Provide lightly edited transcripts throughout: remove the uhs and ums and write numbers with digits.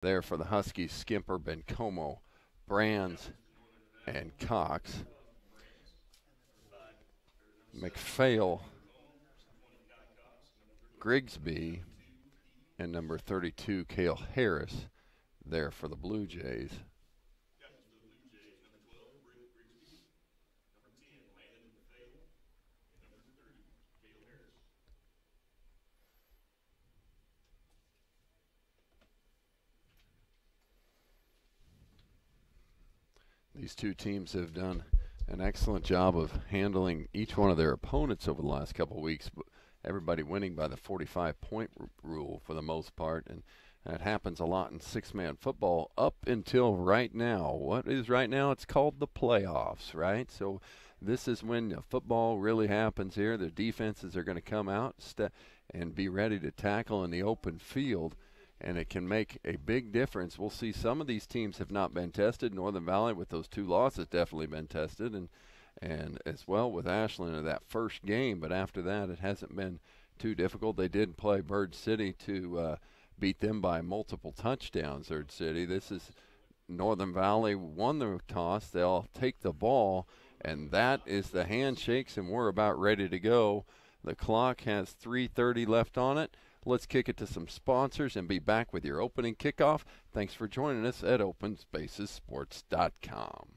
there for the Huskies: Skimper, Bencomo, Brands, and Cox. McPhail, Grigsby, and number 32, Cale Harris, there for the Blue Jays. These two teams have done an excellent job of handling each one of their opponents over the last couple of weeks. Everybody winning by the 45-point rule for the most part, and that happens a lot in six-man football up until right now. What is right now? It's called the playoffs, right? So this is when football really happens here. The defenses are going to come out and be ready to tackle in the open field, and it can make a big difference. We'll see some of these teams have not been tested. Northern Valley with those two losses definitely been tested, and as well with Ashland in that first game. But after that, it hasn't been too difficult. They did play Bird City to beat them by multiple touchdowns, Bird City. This is Northern Valley won the toss. They'll take the ball, and that is the handshakes, and we're about ready to go. The clock has 3:30 left on it. Let's kick it to some sponsors and be back with your opening kickoff. Thanks for joining us at OpenSpacesSports.com.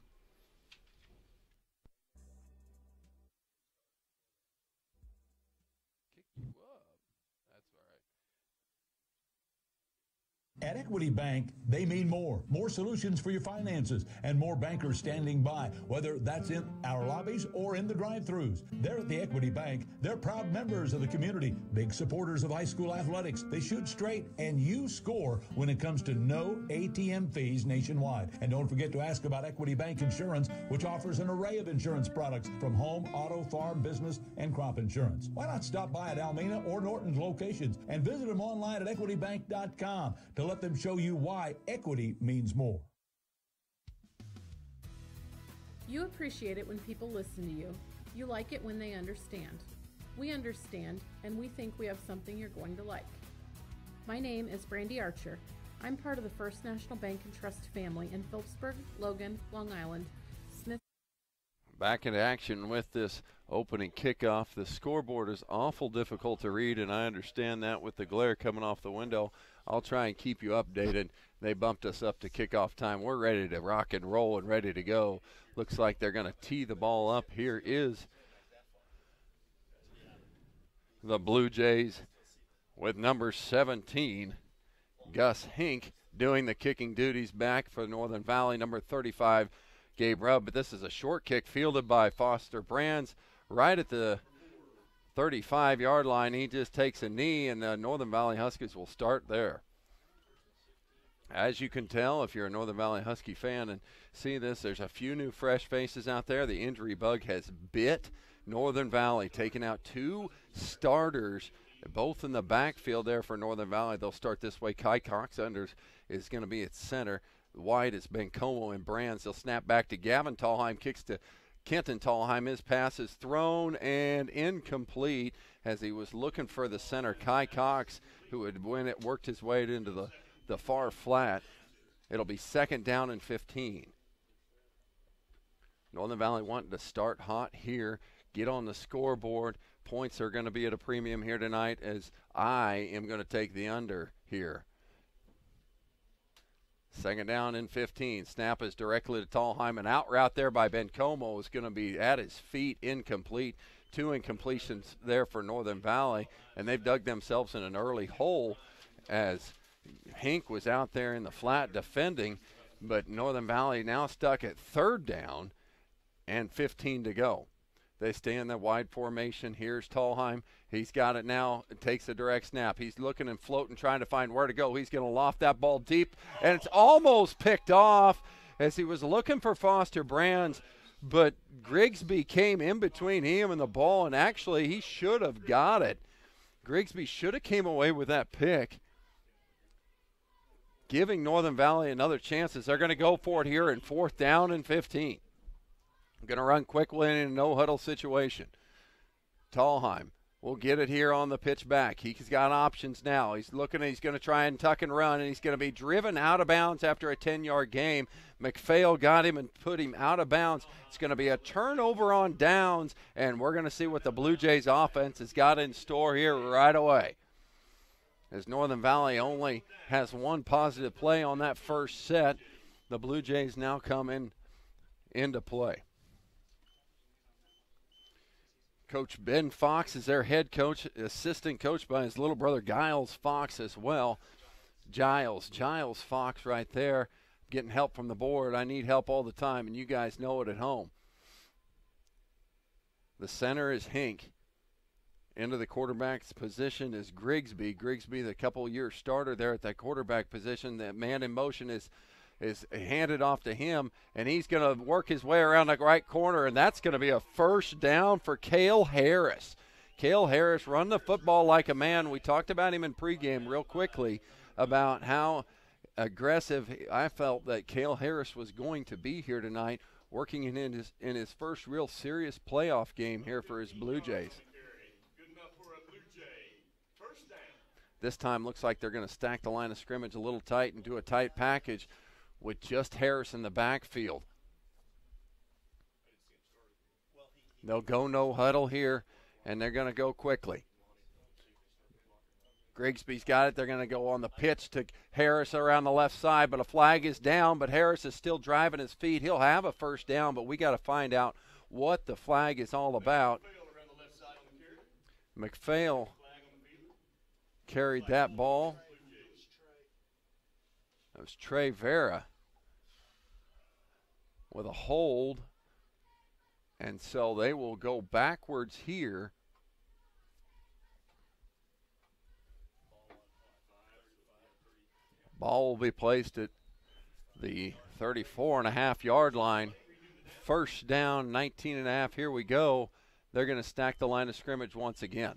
At Equity Bank, they mean more. More solutions for your finances and more bankers standing by, whether that's in our lobbies or in the drive-thrus. They're at the Equity Bank. They're proud members of the community, big supporters of high school athletics. They shoot straight, and you score when it comes to no ATM fees nationwide. And don't forget to ask about Equity Bank Insurance, which offers an array of insurance products from home, auto, farm, business, and crop insurance. Why not stop by at Almena or Norton's locations and visit them online at equitybank.com to let them show you why equity means more. You appreciate it when people listen to you. You like it when they understand. We understand, and we think we have something you're going to like. My name is Brandy Archer. I'm part of the First National Bank and Trust family in Phillipsburg, Logan, Long Island, Smith. Back in action with this opening kickoff. The scoreboard is awful difficult to read, and I understand that with the glare coming off the window. I'll try and keep you updated. They bumped us up to kickoff time. We're ready to rock and roll and ready to go. Looks like they're going to tee the ball up. Here is the Blue Jays with number 17, Gus Hink, doing the kicking duties back for Northern Valley. Number 35, Gabe Rubb. But this is a short kick fielded by Foster Brands right at the 35-yard line. He just takes a knee, and the Northern Valley Huskies will start there. As you can tell, if you're a Northern Valley Husky fan and see this, there's a few new fresh faces out there. The injury bug has bit Northern Valley, taking out two starters, both in the backfield there for Northern Valley. They'll start this way. Kai Cox is going to be at center. Wide is Bencomo and Brands. They'll snap back to Gavin Tallheim, kicks to Kenton Tallheim. His pass is thrown and incomplete as he was looking for the center, Kai Cox, who had worked his way into the far flat. It'll be second down and 15. Northern Valley wanting to start hot here, get on the scoreboard. Points are going to be at a premium here tonight, as I am going to take the under here. Second down and 15. Snap is directly to Tallheim. An out route there by Bencomo is going to be at his feet, incomplete. Two incompletions there for Northern Valley, and they've dug themselves in an early hole as Hink was out there in the flat defending, but Northern Valley now stuck at third down and 15 to go. They stay in the wide formation. Here's Tallheim. He's got it now. It takes a direct snap. He's looking and floating, trying to find where to go. He's going to loft that ball deep, and it's almost picked off as he was looking for Foster Brands, but Grigsby came in between him and the ball, and actually he should have got it. Grigsby should have came away with that pick, giving Northern Valley another chance as they're going to go for it here in fourth down and 15. Going to run quickly in a no-huddle situation. Tallheim will get it here on the pitch back. He's got options now. He's looking, he's going to try and tuck and run, and he's going to be driven out of bounds after a 10-yard game. McPhail got him and put him out of bounds. It's going to be a turnover on downs, and we're going to see what the Blue Jays offense has got in store here right away. As Northern Valley only has one positive play on that first set, the Blue Jays now come into play. Coach Ben Fox is their head coach, assistant coach by his little brother Giles Fox as well. Giles Fox right there, getting help from the board. I need help all the time, and you guys know it at home. The center is Hink. Into the quarterback's position is Grigsby. Grigsby, the couple-year starter there at that quarterback position. That man in motion is handed off to him, and he's going to work his way around the right corner, and that's going to be a first down for Cale Harris. Cale Harris run the football like a man. We talked about him in pregame real quickly about how aggressive I felt that Cale Harris was going to be here tonight, working in his first real serious playoff game here for his Blue Jays. This time looks like they're going to stack the line of scrimmage a little tight and do a tight package with just Harris in the backfield. They'll go no huddle here, and they're going to go quickly. Grigsby's got it. They're going to go on the pitch to Harris around the left side, but a flag is down, but Harris is still driving his feet. He'll have a first down, but we got to find out what the flag is all about. McPhail carried that ball. That was Trey Vera with a hold, and so they will go backwards here. Ball will be placed at the 34.5-yard line. First down, 19.5. Here we go. They're going to stack the line of scrimmage once again.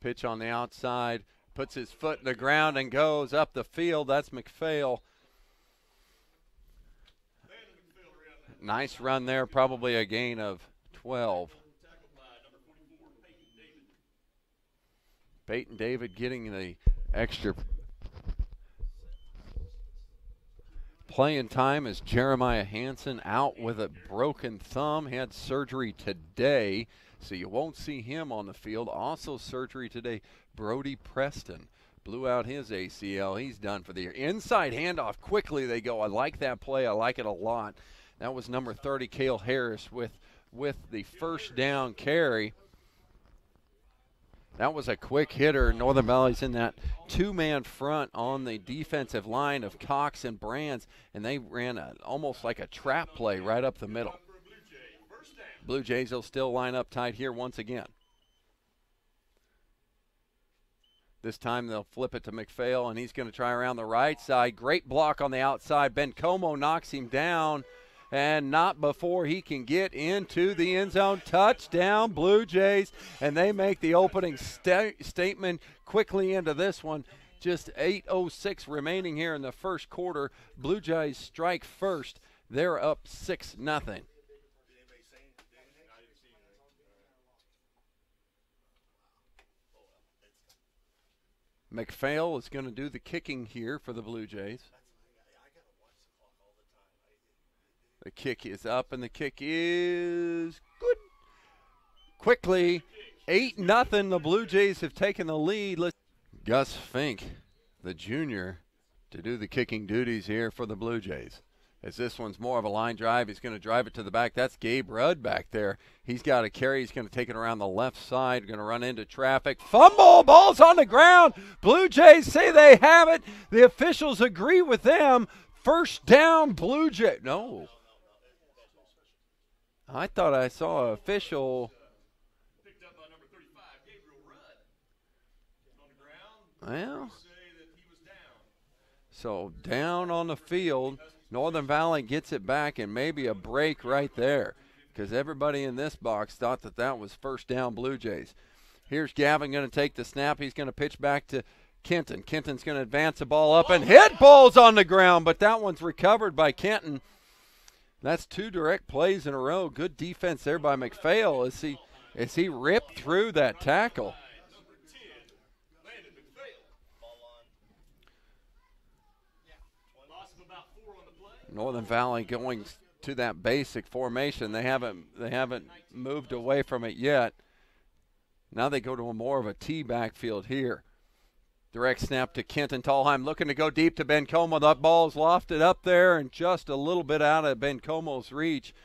Pitch on the outside, puts his foot in the ground and goes up the field. That's McPhail. Nice run there, probably a gain of 12. Peyton David getting the extra playing time as Jeremiah Hansen out with a broken thumb. He had surgery today, so you won't see him on the field. Also surgery today, Brody Preston blew out his ACL. He's done for the year. Inside handoff, quickly they go. I like that play. I like it a lot. That was number 30, Cale Harris, with the first down carry. That was a quick hitter. Northern Valley's in that two-man front on the defensive line of Cox and Brands, and they ran almost like a trap play right up the middle. Blue Jays will still line up tight here once again. This time they'll flip it to McPhail, and he's going to try around the right side. Great block on the outside. Ben Como knocks him down, and not before he can get into the end zone. Touchdown, Blue Jays, and they make the opening statement quickly into this one. Just 8:06 remaining here in the first quarter. Blue Jays strike first. They're up 6-0. McPhail is going to do the kicking here for the Blue Jays. The kick is up, and the kick is good. Quickly, 8-0. The Blue Jays have taken the lead. Gus Fink, the junior, to do the kicking duties here for the Blue Jays. As this one's more of a line drive, he's going to drive it to the back. That's Gabe Rudd back there. He's got a carry. He's going to take it around the left side. Going to run into traffic. Fumble. Ball's on the ground. Blue Jays say they have it. The officials agree with them. First down, Blue Jays. No. I thought I saw an official. Picked up by number 35, Gabriel Rudd. On the ground. Well, Say that he was down. so down on the field. Northern Valley gets it back, and maybe a break right there, because everybody in this box thought that that was first down Blue Jays. Here's Gavin going to take the snap. He's going to pitch back to Kenton. Kenton's going to advance the ball up and hit balls on the ground, but that one's recovered by Kenton. That's 2 direct plays in a row. Good defense there by McPhail as he ripped through that tackle. Northern Valley going to that basic formation. They haven't moved away from it yet. Now they go to a more of a T backfield here. Direct snap to Kenton Tallheim, looking to go deep to Ben Como. That ball's lofted up there and just a little bit out of Ben Como's reach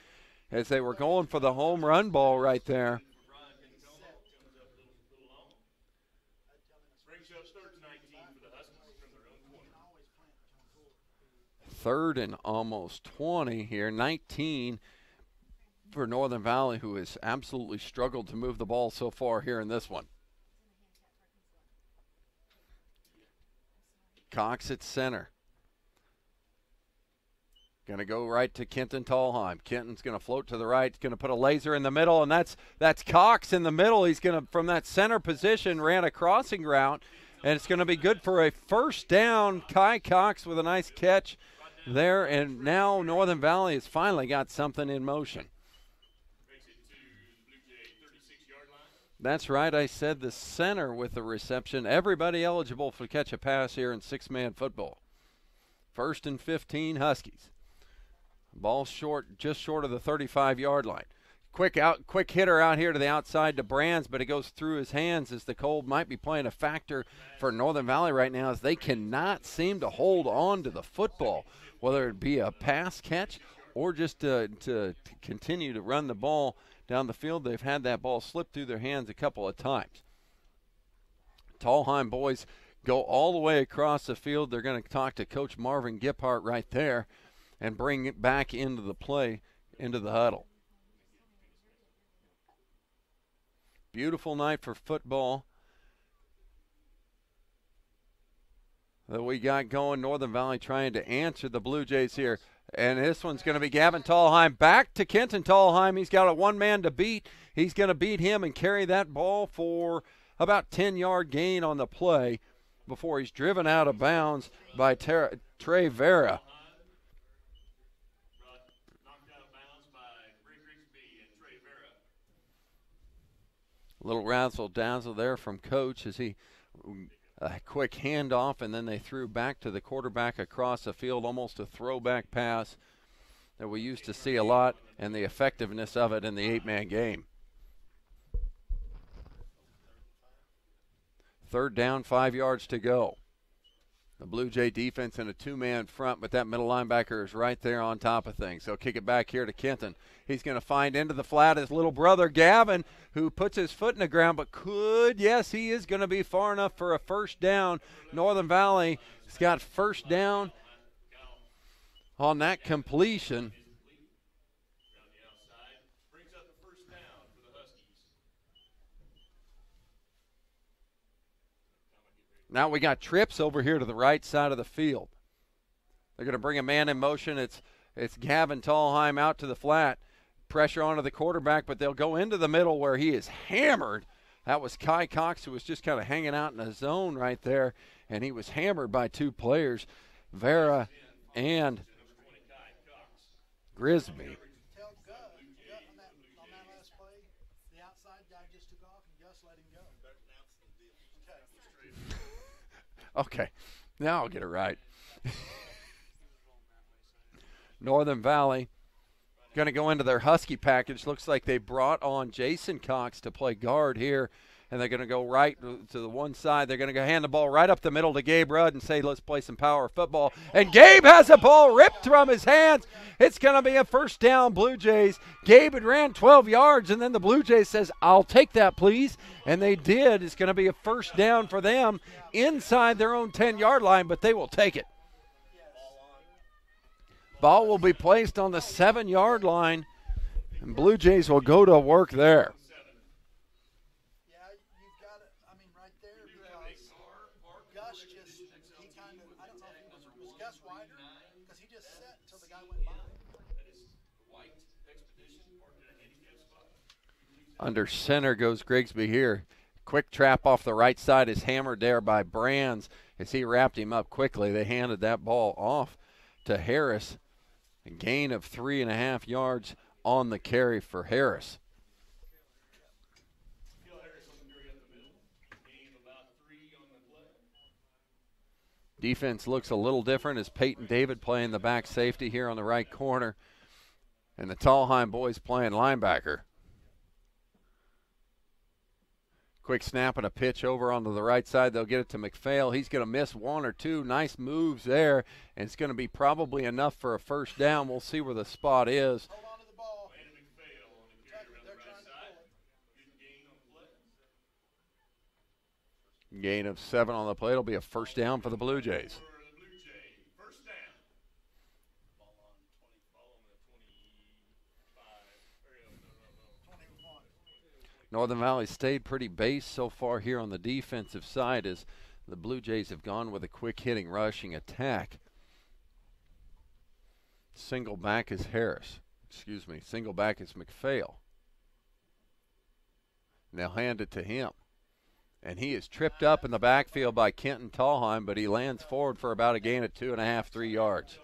as they were going for the home run ball right there. Third and almost 20 here, 19 for Northern Valley, who has absolutely struggled to move the ball so far here in this one. Cox at center. Going to go right to Kenton Tallheim. Kenton's going to float to the right. He's going to put a laser in the middle, and that's Cox in the middle. He's going to, from that center position, ran a crossing route, and it's going to be good for a first down. Kai Cox with a nice catch there, and now Northern Valley has finally got something in motion. That's right, I said the center with the reception. Everybody eligible to catch a pass here in 6-man football. 1st and 15 Huskies. Ball short, just short of the 35-yard line. Quick hitter out here to the outside to Brands, but it goes through his hands as the cold might be playing a factor for Northern Valley right now as they cannot seem to hold on to the football, whether it be a pass catch or just to continue to run the ball down the field. They've had that ball slip through their hands a couple of times. Tallheim boys go all the way across the field. They're going to talk to Coach Marvin Giphart right there and bring it back into the play, into the huddle. Beautiful night for football that we got going. Northern Valley trying to answer the Blue Jays here. And this one's going to be Gavin Tallheim. Back to Kenton Tallheim. He's got a one-man to beat. He's going to beat him and carry that ball for about 10-yard gain on the play before he's driven out of bounds by Trey Vera. Little razzle-dazzle there from Coach as he a quick handoff, and then they threw back to the quarterback across the field, almost a throwback pass that we used to see a lot, and the effectiveness of it in the 8-man game. 3rd down, 5 yards to go. The Blue Jay defense in a 2-man front, but that middle linebacker is right there on top of things. They'll kick it back here to Kenton. He's going to find into the flat his little brother Gavin, who puts his foot in the ground, but yes, he is going to be far enough for a first down. Northern Valley has got first down on that completion. Now we got trips over here to the right side of the field. They're going to bring a man in motion. It's Gavin Tallheim out to the flat. Pressure onto the quarterback, but they'll go into the middle where he is hammered. That was Kai Cox, who was just kind of hanging out in the zone right there, and he was hammered by 2 players, Vera and Grisby. Okay, now I'll get it right. Northern Valley going to go into their Husky package. Looks like they brought on Jason Cox to play guard here, and they're going to go right to the one side. They're going to go hand the ball right up the middle to Gabe Rudd and say, let's play some power football. And Gabe has the ball ripped from his hands. It's going to be a first down, Blue Jays. Gabe had ran 12 yards, and then the Blue Jays says, I'll take that, please. And they did. It's going to be a first down for them inside their own 10-yard line, but they will take it. Ball will be placed on the 7-yard line, and Blue Jays will go to work there. Yeah, you've got it. I mean, right there, because Gus just, he kind of, I don't know if he was Gus wider, because he just set until the guy went by. Under center goes Grigsby here. Quick trap off the right side is hammered there by Brands as he wrapped him up quickly. They handed that ball off to Harris. A gain of 3.5 yards on the carry for Harris. Defense looks a little different as Peyton David playing the back safety here on the right corner. And the Tallheim boys playing linebacker. Quick snap and a pitch over onto the right side. They'll get it to McPhail. He's going to miss one or two. Nice moves there. And it's going to be probably enough for a first down. We'll see where the spot is. Hold on to the ball. Gain of 7 on the play. It'll be a first down for the Blue Jays. Northern Valley stayed pretty base so far here on the defensive side as the Blue Jays have gone with a quick hitting rushing attack. Single back is Harris. Single back is McPhail. And they'll hand it to him. And he is tripped up in the backfield by Kenton Tallheim, but he lands forward for about a gain of 2.5, 3 yards.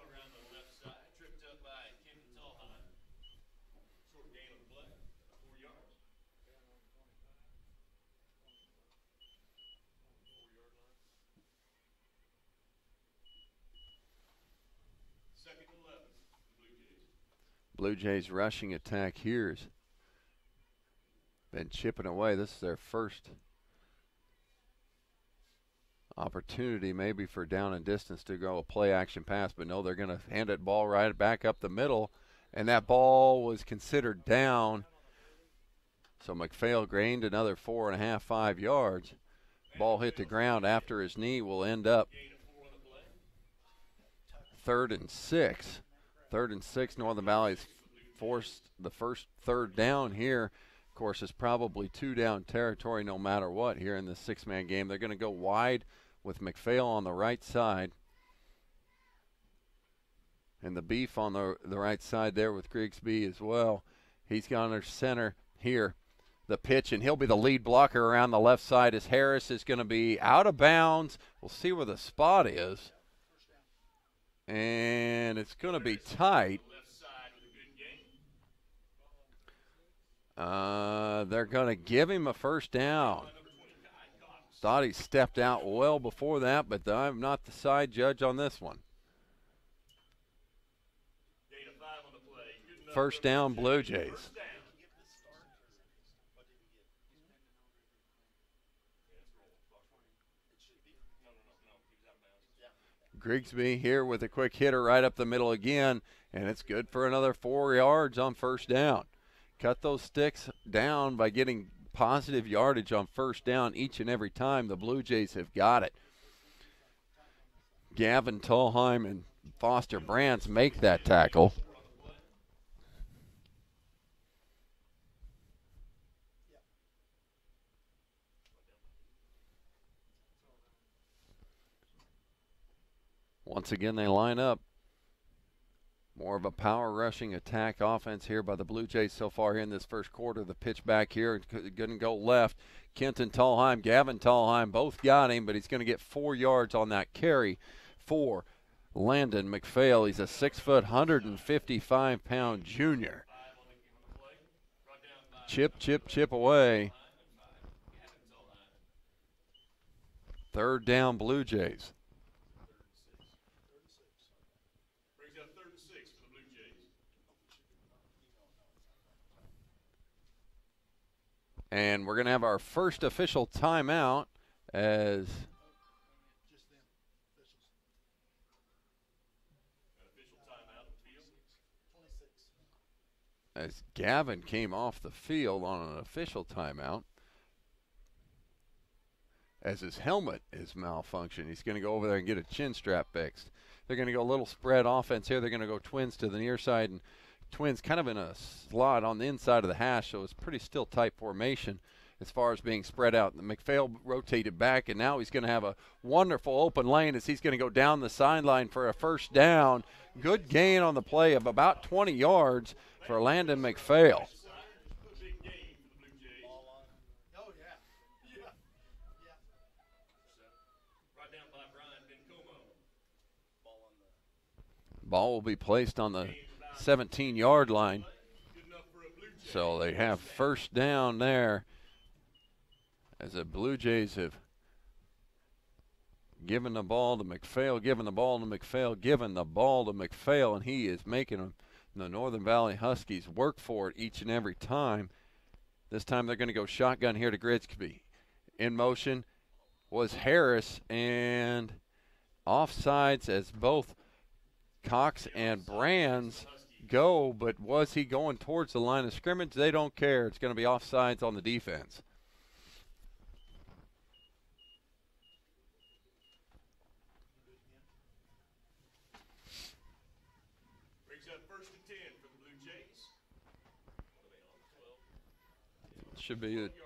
Blue Jays rushing attack here's been chipping away. This is their first opportunity maybe for down and distance to go a play action pass, but no, they're going to hand it ball right back up the middle, and that ball was considered down. So McPhail gained another 4.5, 5 yards. Ball hit the ground after his knee. Will end up 3rd and 6. 3rd and 6, Northern Valley's forced the first third down here. Of course, it's probably 2 down territory no matter what here in the 6-man game. They're going to go wide with McPhail on the right side. And the beef on the right side there with Grigsby as well. He's got under center here. The pitch, and he'll be the lead blocker around the left side as Harris is going to be out of bounds. We'll see where the spot is. And it's going to be tight. They're going to give him a first down. Thought he stepped out well before that, but I'm not the side judge on this one. First down, Blue Jays. Grigsby here with a quick hitter right up the middle again, and it's good for another 4 yards on first down. Cut those sticks down by getting positive yardage on first down each and every time. The Blue Jays have got it. Gavin Tallheim and Foster Brands make that tackle. Once again, they line up. More of a power rushing attack offense here by the Blue Jays so far here in this first quarter. The pitch back here, going to go left. Kenton Tallheim, Gavin Tallheim, both got him, but he's going to get 4 yards on that carry for Landon McPhail. He's a 6', 155-pound junior. Chip away. Third down, Blue Jays. And we're going to have our first official timeout as Gavin came off the field on an official timeout as his helmet is malfunctioned. He's going to go over there and get a chin strap fixed. They're going to go a little spread offense here. They're going to go twins to the near side, and Twins kind of in a slot on the inside of the hash, so it's pretty still tight formation as far as being spread out. And McPhail rotated back, and now he's going to have a wonderful open lane as he's going to go down the sideline for a first down. Good gain on the play of about 20 yards for Landon McPhail. Brought down by Brian Bencomo. Ball will be placed on the 17-yard line. Good enough for a Blue Jay. So they have first down there as the Blue Jays have given the ball to McPhail, given the ball to McPhail, given the ball to McPhail, and he is making them, the Northern Valley Huskies work for it each and every time. This time they're going to go shotgun here to Grigsby. In motion was Harris, and offsides as both Cox and Brands go, but was he going towards the line of scrimmage? They don't care. It's going to be offsides on the defense. Brings up 1st and 10 for the Blue Jays. Should be the Yard line.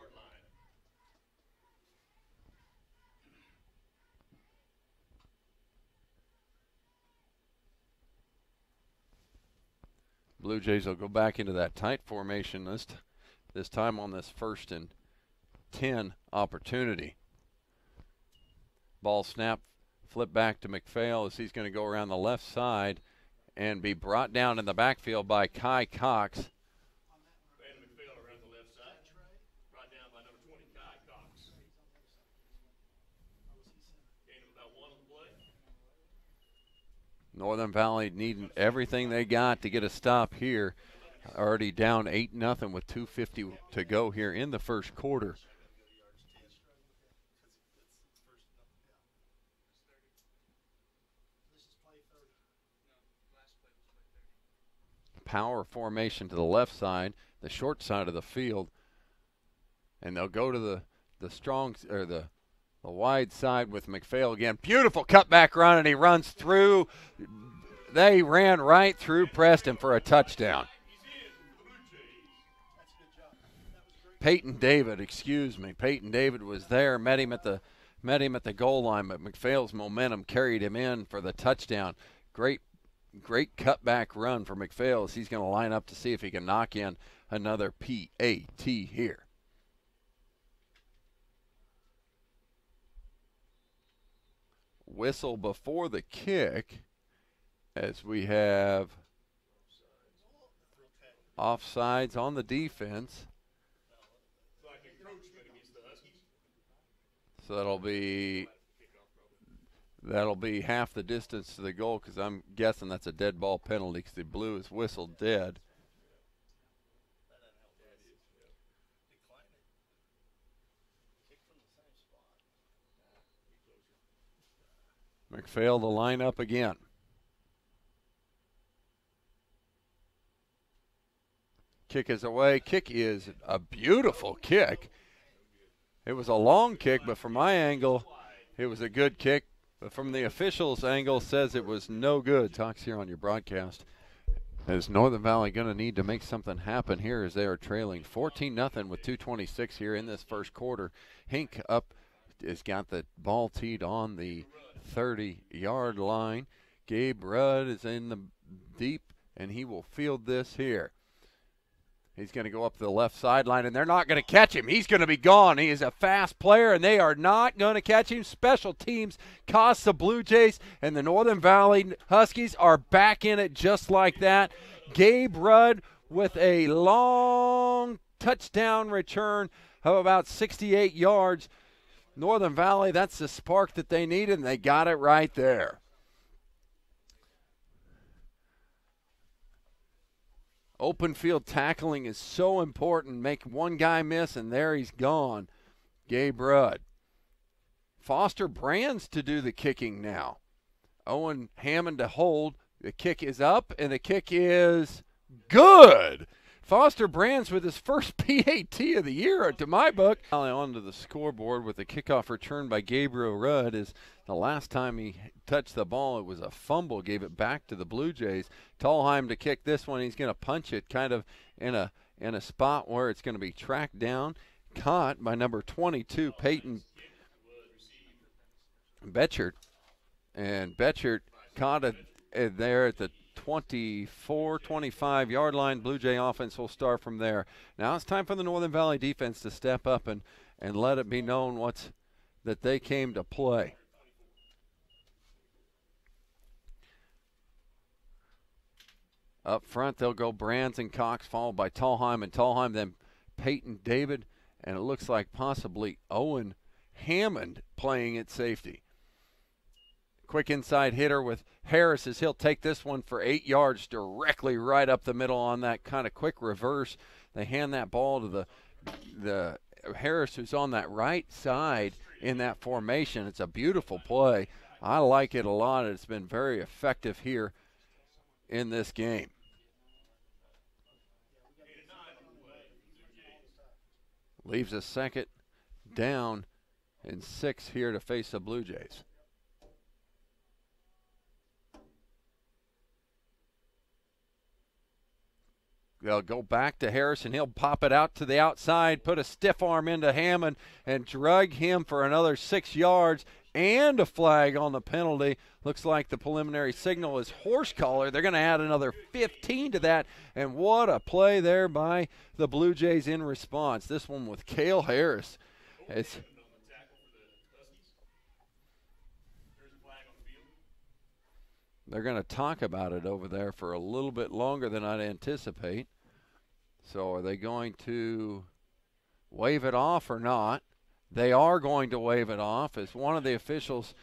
Blue Jays will go back into that tight formation this time on this 1st and 10 opportunity. Ball snap, flip back to McPhail as he's going to go around the left side and be brought down in the backfield by Kai Cox. Brandon McPhail around the left side. Brought down by number 20, Kai Cox. Gain of about 1 on the play. Northern Valley needing everything they got to get a stop here. Already down 8-0 with 2:50 to go here in the first quarter. Power formation to the left side, the short side of the field, and they'll go to the strong or the wide side with McPhail again. Beautiful cutback run, and he runs through. They ran right through Preston for a touchdown. Peyton David was there, met him at the goal line, but McPhail's momentum carried him in for the touchdown. Great cutback run for McPhail as he's going to line up to see if he can knock in another PAT here. Whistle before the kick as we have offsides on the defense. So that'll be half the distance to the goal, because I'm guessing that's a dead ball penalty because the blue is whistled dead. McPhail to line up again. Kick is away. Kick is a beautiful kick. It was a long kick, but from my angle, it was a good kick. But from the official's angle, says it was no good. Talks here on your broadcast. Is Northern Valley going to need to make something happen here as they are trailing 14-0 with 2:26 here in this first quarter. Hink up has got the ball teed on the 30-yard line. Gabe Rudd is in the deep, and he will field this here. He's going to go up the left sideline, and they're not going to catch him. He's going to be gone. He is a fast player, and they are not going to catch him. Special teams costs the Blue Jays, and the Northern Valley Huskies are back in it just like that. Gabe Rudd with a long touchdown return of about 68 yards. Northern Valley, that's the spark that they needed, and they got it right there. Open field tackling is so important. Make one guy miss, and there he's gone. Gabe Rudd. Foster Brands to do the kicking now. Owen Hammond to hold. The kick is up, and the kick is good. Foster Brands with his first PAT of the year, to my book. Onto the scoreboard with a kickoff return by Gabriel Rudd. Is the last time he touched the ball, it was a fumble, gave it back to the Blue Jays. Tallheim to kick this one. He's going to punch it kind of in a spot where it's going to be tracked down, caught by number 22, Peyton Betchert. And Betchert caught it there at the 24, 25-yard line. Blue Jay offense will start from there. Now it's time for the Northern Valley defense to step up and let it be known that they came to play. Up front, they'll go Brands and Cox, followed by Tallheim and Tallheim, then Peyton David, and it looks like possibly Owen Hammond playing at safety. Quick inside hitter with Harris as he'll take this one for 8 yards directly right up the middle on that kind of quick reverse. They hand that ball to the Harris, who's on that right side in that formation. It's a beautiful play. I like it a lot. It's been very effective here in this game. Leaves a second down and 6 here to face the Blue Jays. They'll go back to Harrison. He'll pop it out to the outside, put a stiff arm into Hammond, and drug him for another 6 yards and a flag on the penalty. Looks like the preliminary signal is horse collar. They're going to add another 15 to that, and what a play there by the Blue Jays in response. This one with Cale Harris. They're going to talk about it over there for a little bit longer than I'd anticipate. So are they going to wave it off or not? They are going to wave it off, as one of the officials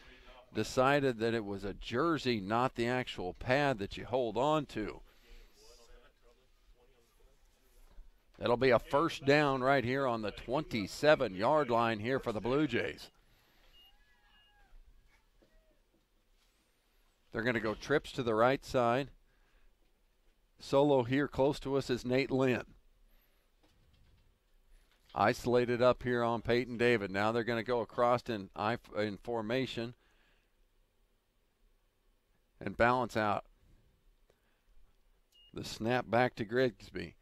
decided that it was a jersey, not the actual pad that you hold on to. That'll be a first down right here on the 27-yard line here for the Blue Jays. They're going to go trips to the right side. Solo here close to us is Nate Lynn. Isolated up here on Peyton David. Now they're going to go across in formation and balance out. The snap back to Grigsby.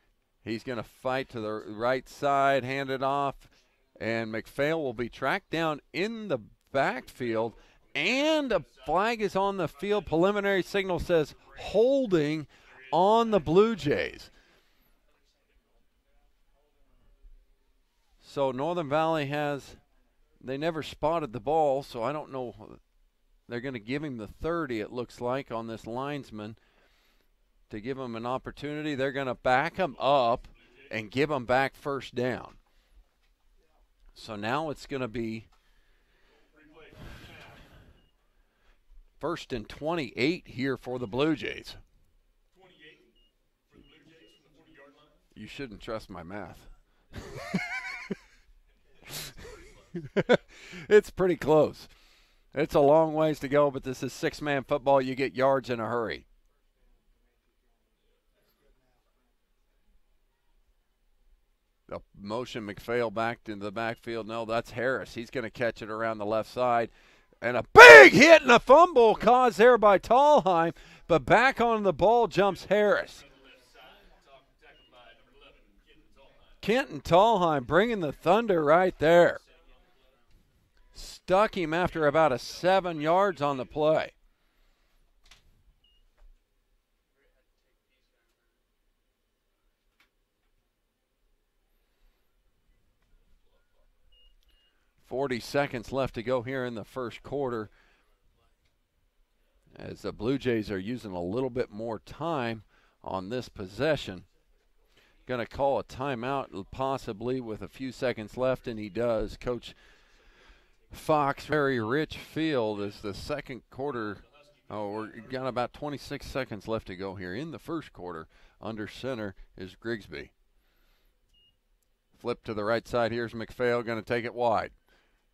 He's going to fight to the right side, hand it off, and McPhail will be tracked down in the backfield, and a flag is on the field. Preliminary signal says holding on the Blue Jays. So Northern Valley they never spotted the ball, so I don't know. They're going to give him the 30, it looks like, on this linesman to give him an opportunity. They're going to back him up and give him back first down. So now it's going to be 1st and 28 here for the Blue Jays. 28 for the Blue Jays from the 40-yard line. You shouldn't trust my math. It's pretty close. It's a long ways to go, but this is six-man football. You get yards in a hurry. The motion McPhail back into the backfield. No, that's Harris. He's going to catch it around the left side. And a big hit and a fumble caused there by Tallheim, but back on the ball jumps Harris. Kenton Tallheim bringing the thunder right there. Stuck him after about a 7 yards on the play. .40 seconds left to go here in the first quarter, as the Blue Jays are using a little bit more time on this possession. Going to call a timeout possibly with a few seconds left, and he does. Coach Fox, very rich field as the second quarter. We've got about 26 seconds left to go here in the first quarter. Under center is Grigsby. Flip to the right side. Here's McPhail, going to take it wide.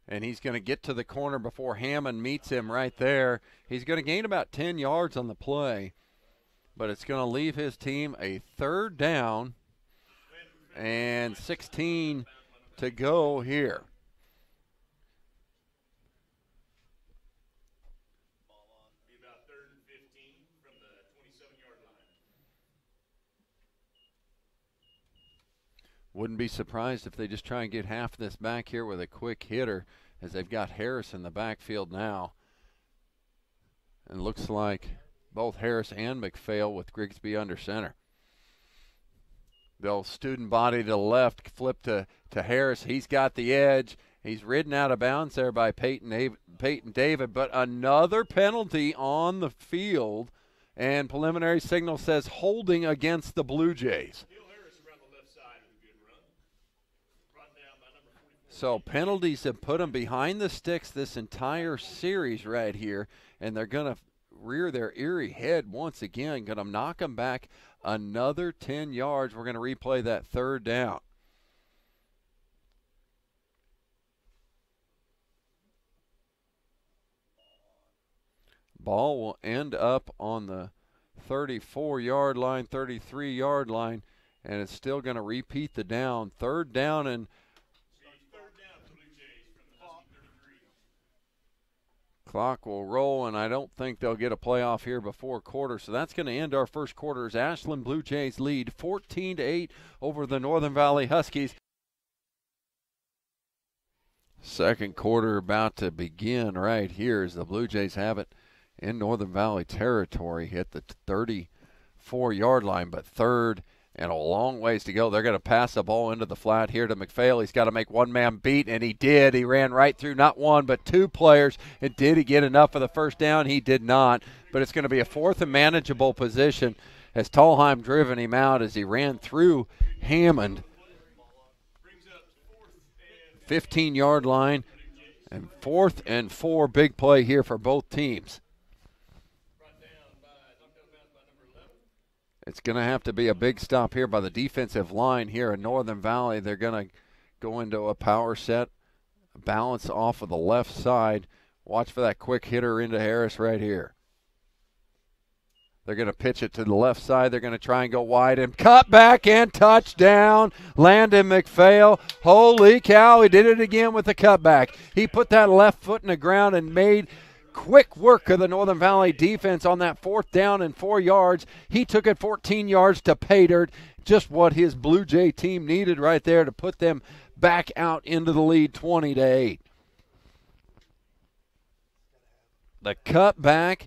And he's going to get to the corner before Hammond meets him right there. He's going to gain about 10 yards on the play, but it's going to leave his team a third down and 16 to go here. About 3rd and 15 from the 27-yard line. Wouldn't be surprised if they just try and get half this back here with a quick hitter, as they've got Harris in the backfield now. And looks like both Harris and McPhail with Grigsby under center. They'll student body to the left, flip to Harris. He's got the edge. He's ridden out of bounds there by Peyton David, but another penalty on the field, And preliminary signal says holding against the Blue Jays. So penalties have put them behind the sticks this entire series right here, and they're going to rear their eerie head once again, going to knock them back another 10 yards. We're going to replay that third down. Ball will end up on the 34-yard line, 33-yard line, and it's still going to repeat the down. Third down and clock will roll, and I don't think they'll get a playoff here before quarter. So that's going to end our first quarter as Ashland Blue Jays lead 14-8 over the Northern Valley Huskies. Second quarter about to begin right here as the Blue Jays have it in Northern Valley territory, hit the 34-yard line, but third and a long ways to go. They're going to pass the ball into the flat here to McPhail. He's got to make one-man beat, and he did. He ran right through not one but two players. And did he get enough for the first down? He did not, but it's going to be a fourth and manageable position as Tallheim driven him out as he ran through Hammond. 15-yard line, and 4th and 4, big play here for both teams. It's going to have to be a big stop here by the defensive line here in Northern Valley. They're going to go into a power set, balance off of the left side. Watch for that quick hitter into Harris right here. They're going to pitch it to the left side. They're going to try and go wide and cut back and touchdown. Landon McPhail. Holy cow, he did it again with the cutback. He put that left foot in the ground and made quick work of the Northern Valley defense on that 4th down and 4 yards. He took it 14 yards to pay dirt. Just what his Blue Jay team needed right there to put them back out into the lead 20-8. The cutback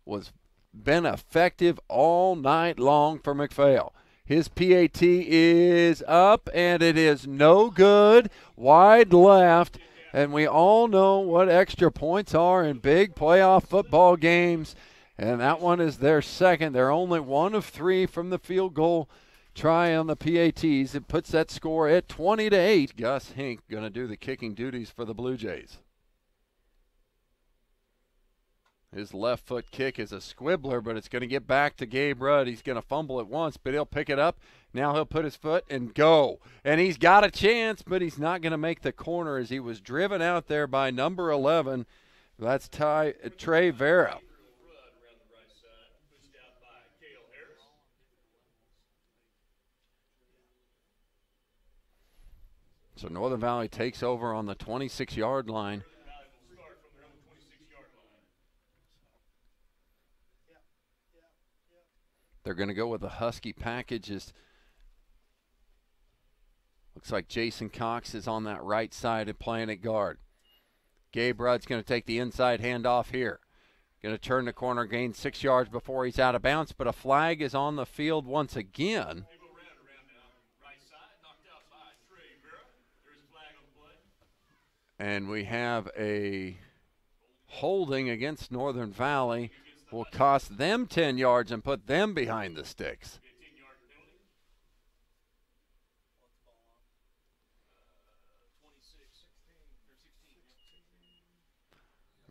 was been effective all night long for McPhail. His PAT is up, and it is no good. Wide left. And we all know what extra points are in big playoff football games. And that one is their second. They're only 1 of 3 from the field goal try on the PATs. It puts that score at 20-8. Gus Hink going to do the kicking duties for the Blue Jays. His left foot kick is a squibbler, but it's going to get back to Gabe Rudd. He's going to fumble it once, but he'll pick it up. Now he'll put his foot and go. And he's got a chance, but he's not going to make the corner as he was driven out there by number 11. That's Trey Vera. So Northern Valley takes over on the 26-yard line. They're going to go with the Husky packages. Looks like Jason Cox is on that right side and playing at guard. Gabe Rudd's going to take the inside handoff here. Going to turn the corner, gain 6 yards before he's out of bounds, but a flag is on the field once again. And we have a holding against Northern Valley. Will cost them 10 yards and put them behind the sticks.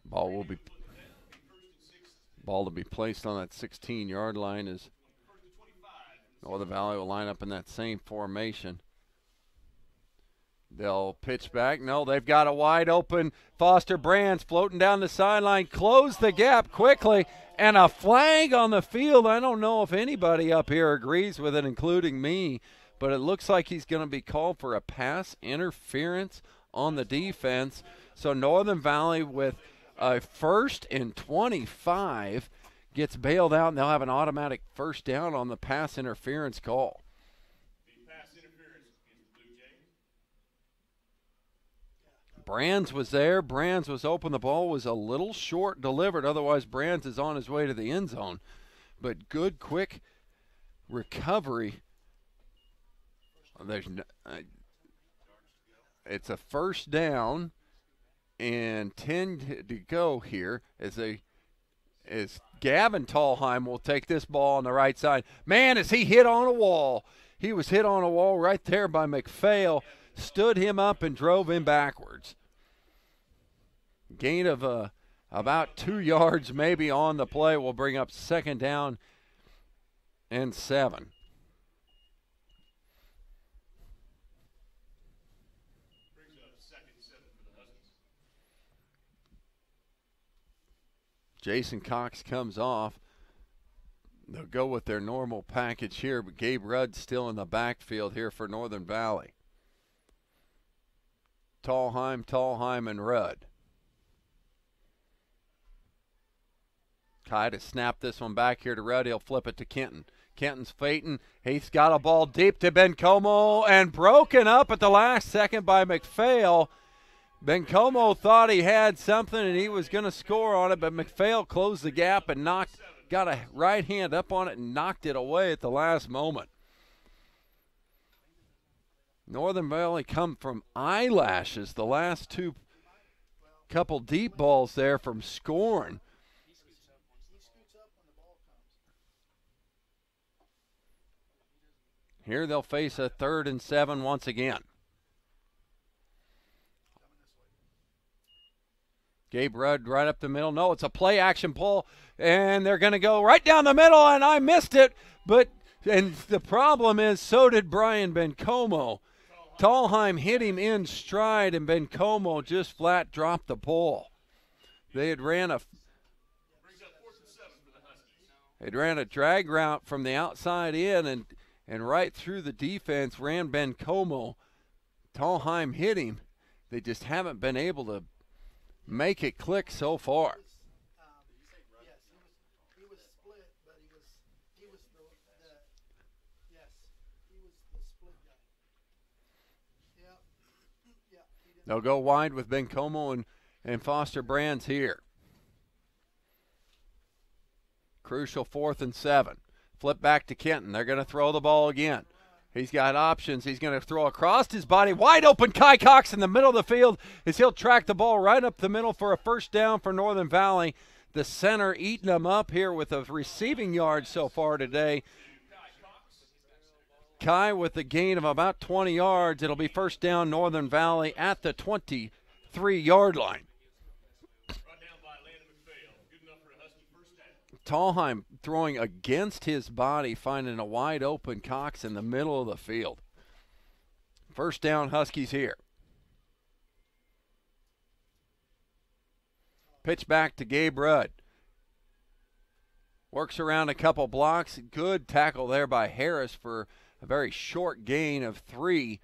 Ball to be placed on that 16-yard line as Northern Valley will line up in that same formation. They'll pitch back. No, they've got a wide open Foster Brands floating down the sideline. Close the gap quickly, and a flag on the field. I don't know if anybody up here agrees with it, including me, but it looks like he's going to be called for a pass interference on the defense. So Northern Valley with a 1st and 25 gets bailed out, and they'll have an automatic first down on the pass interference call. Brands was there. Brands was open. The ball was a little short delivered. Otherwise, Brands is on his way to the end zone. But good, quick recovery. It's a first down and 10 to go here as they is Gavin Tallheim will take this ball on the right side. Man, is he hit on a wall. He was hit on a wall right there by McPhail, stood him up and drove him backwards. Gain of about 2 yards maybe on the play will bring up 2nd down and 7. Jason Cox comes off. They'll go with their normal package here, but Gabe Rudd's still in the backfield here for Northern Valley. Tallheim, and Rudd. Kai to snap this one back here to Rudd. He'll flip it to Kenton. Kenton's fading. He's got a ball deep to Bencomo and broken up at the last second by McPhail. Bencomo thought he had something and he was going to score on it, but McPhail closed the gap and got a right hand up on it and knocked it away at the last moment. Northern Valley come from eyelashes the last two couple deep balls there from scoring. Here they'll face a 3rd and 7 once again. Gabe Rudd right up the middle. No, it's a play action pull, and they're going to go right down the middle, and I missed it. And the problem is so did Brian Bencomo. Tallheim hit him in stride, and Bencomo just flat dropped the ball. They had ran a drag route from the outside in and right through the defense ran Bencomo. Tallheim hit him. They just haven't been able to make it click so far. Yes, he was split, but he was the split guy. Yeah. They'll go wide with Bencomo and Foster Brands here. Crucial 4th and 7. Flip back to Kenton. They're going to throw the ball again. He's got options. He's going to throw across his body. Wide open Kai Cox in the middle of the field as he'll track the ball right up the middle for a 1st down for Northern Valley. The center eating them up here with a receiving yard so far today. Kai with a gain of about 20 yards. It'll be 1st down Northern Valley at the 23-yard line. Tallheim throwing against his body, finding a wide open Cox in the middle of the field. 1st down Huskies here. Pitch back to Gabe Rudd. Works around a couple blocks. Good tackle there by Harris for a very short gain of 3.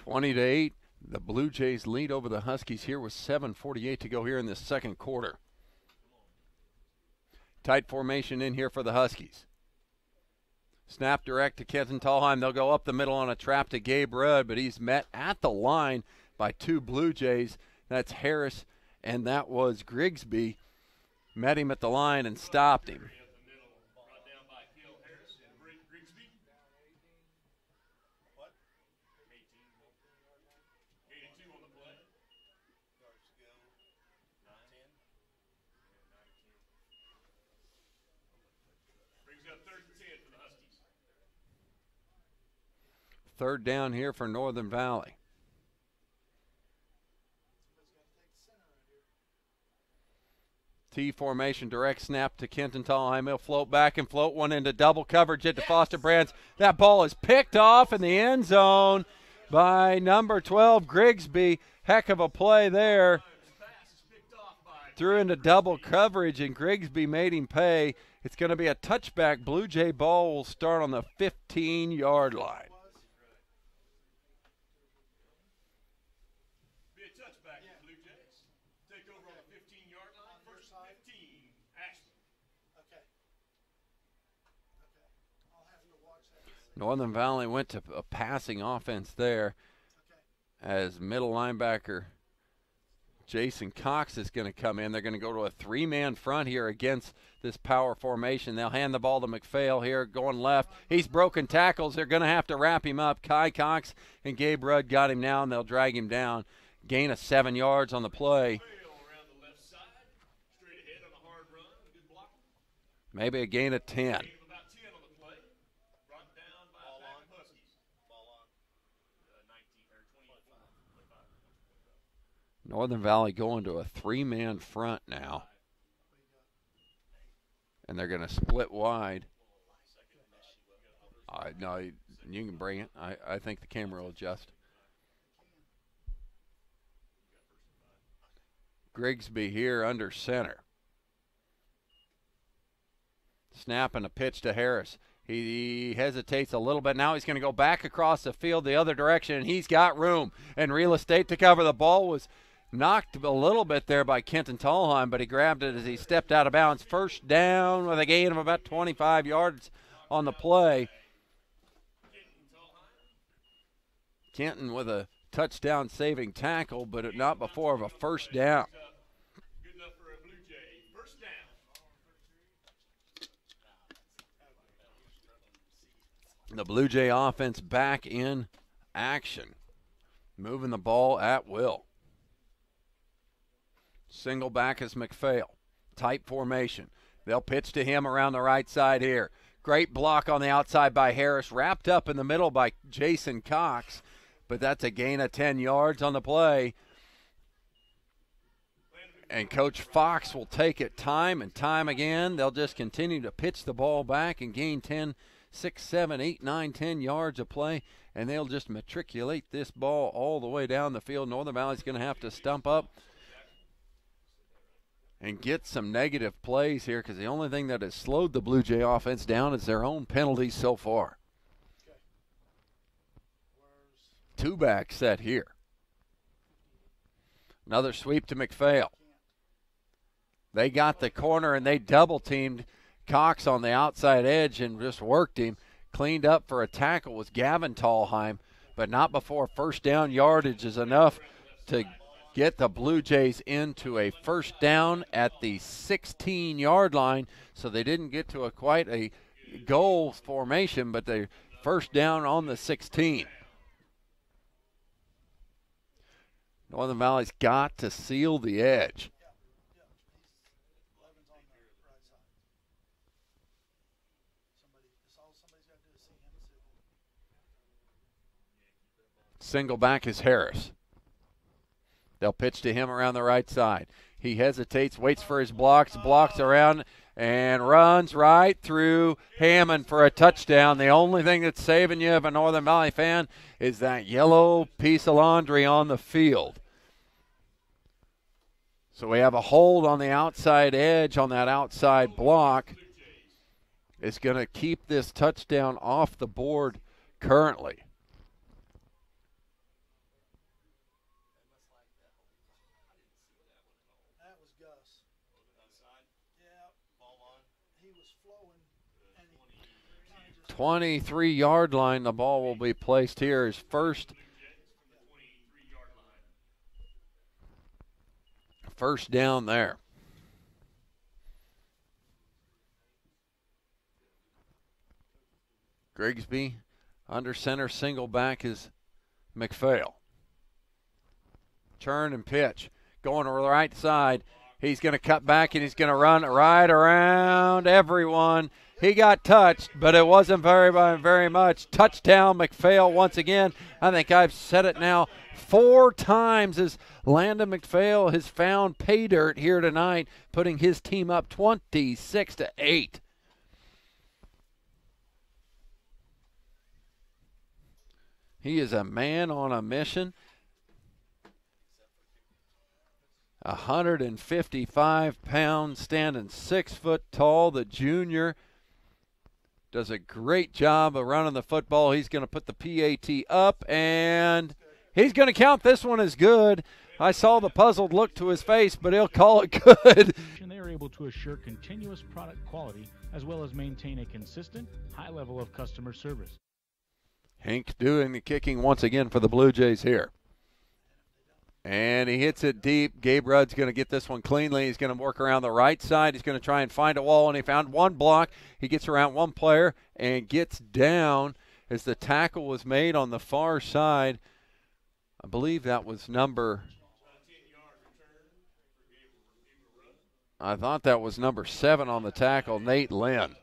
They're going to keep finding. 20-8. The Blue Jays lead over the Huskies here with 7:48 to go here in this 2nd quarter. Tight formation in here for the Huskies. Snap direct to Kenton Tallheim. They'll go up the middle on a trap to Gabe Rudd, but he's met at the line by 2 Blue Jays. That's Harris, and that was Grigsby. Met him at the line and stopped him. Third down here for Northern Valley. T formation, direct snap to Kenton Tallheim. He'll float back and float one into double coverage into Foster Brands. That ball is picked off in the end zone by number 12, Grigsby. Heck of a play there. Threw into double coverage, and Grigsby made him pay. It's going to be a touchback. Blue Jay ball will start on the 15-yard line. Northern Valley went to a passing offense there as middle linebacker Jason Cox is going to come in. They're going to go to a three-man front here against this power formation. They'll hand the ball to McPhail here, going left. He's broken tackles. They're going to have to wrap him up. Kai Cox and Gabe Rudd got him now, and they'll drag him down. Gain of 7 yards on the play. Maybe a gain of 10. Northern Valley going to a three-man front now. And they're going to split wide. No, you can bring it. I think the camera will adjust. Grigsby here under center. Snapping a pitch to Harris. He hesitates a little bit. Now he's going to go back across the field the other direction, and he's got room and real estate to cover. The ball was knocked a little bit there by Kenton Tallheim, but he grabbed it as he stepped out of bounds. First down with a gain of about 25 yards on the play. Kenton with a touchdown-saving tackle, but not before of a first down. Good enough for a Bluejay. First down. The Blue Jay offense back in action, moving the ball at will. Single back is McPhail. Tight formation. They'll pitch to him around the right side here. Great block on the outside by Harris, wrapped up in the middle by Jason Cox, but that's a gain of 10 yards on the play. And Coach Fox will take it time and time again. They'll just continue to pitch the ball back and gain 10, 6, 7, 8, 9, 10 yards of play, and they'll just matriculate this ball all the way down the field. Northern Valley's going to have to stump up and get some negative plays here, because the only thing that has slowed the Blue Jay offense down is their own penalties so far. Two-back set here. Another sweep to McPhail. They got the corner and they double-teamed Cox on the outside edge and just worked him. Cleaned up for a tackle was Gavin Tallheim, but not before first down yardage is enough to get the Blue Jays into a first down at the 16-yard line. So they didn't get to quite a goal formation, but they first down on the 16. Northern Valley's got to seal the edge. Single back is Harris. They'll pitch to him around the right side. He hesitates, waits for his blocks around, and runs right through Hammond for a touchdown. The only thing that's saving you, if a Northern Valley fan, is that yellow piece of laundry on the field. So we have a hold on the outside edge on that outside block. It's going to keep this touchdown off the board currently. That was Gus. Yeah, he was flowing. And he 23-yard line, the ball will be placed here as first down there. Grigsby under center, single back is McPhail. Turn and pitch. Going to the right side. He's going to cut back and he's going to run right around everyone. He got touched, but it wasn't very much. Touchdown, McPhail once again. I think I've said it now 4 times as Landon McPhail has found pay dirt here tonight, putting his team up 26-8. He is a man on a mission. 155 pounds, standing 6 foot tall. The junior does a great job of running the football. He's going to put the PAT up, and he's going to count this one as good. I saw the puzzled look to his face, but he'll call it good. And they are able to assure continuous product quality as well as maintain a consistent, high level of customer service. Hank doing the kicking once again for the Blue Jays here. And he hits it deep. Gabe Rudd's going to get this one cleanly. He's going to work around the right side. He's going to try and find a wall, and he found one block. He gets around one player and gets down as the tackle was made on the far side. I believe that was number – I thought that was number 7 on the tackle, Nate Lynn.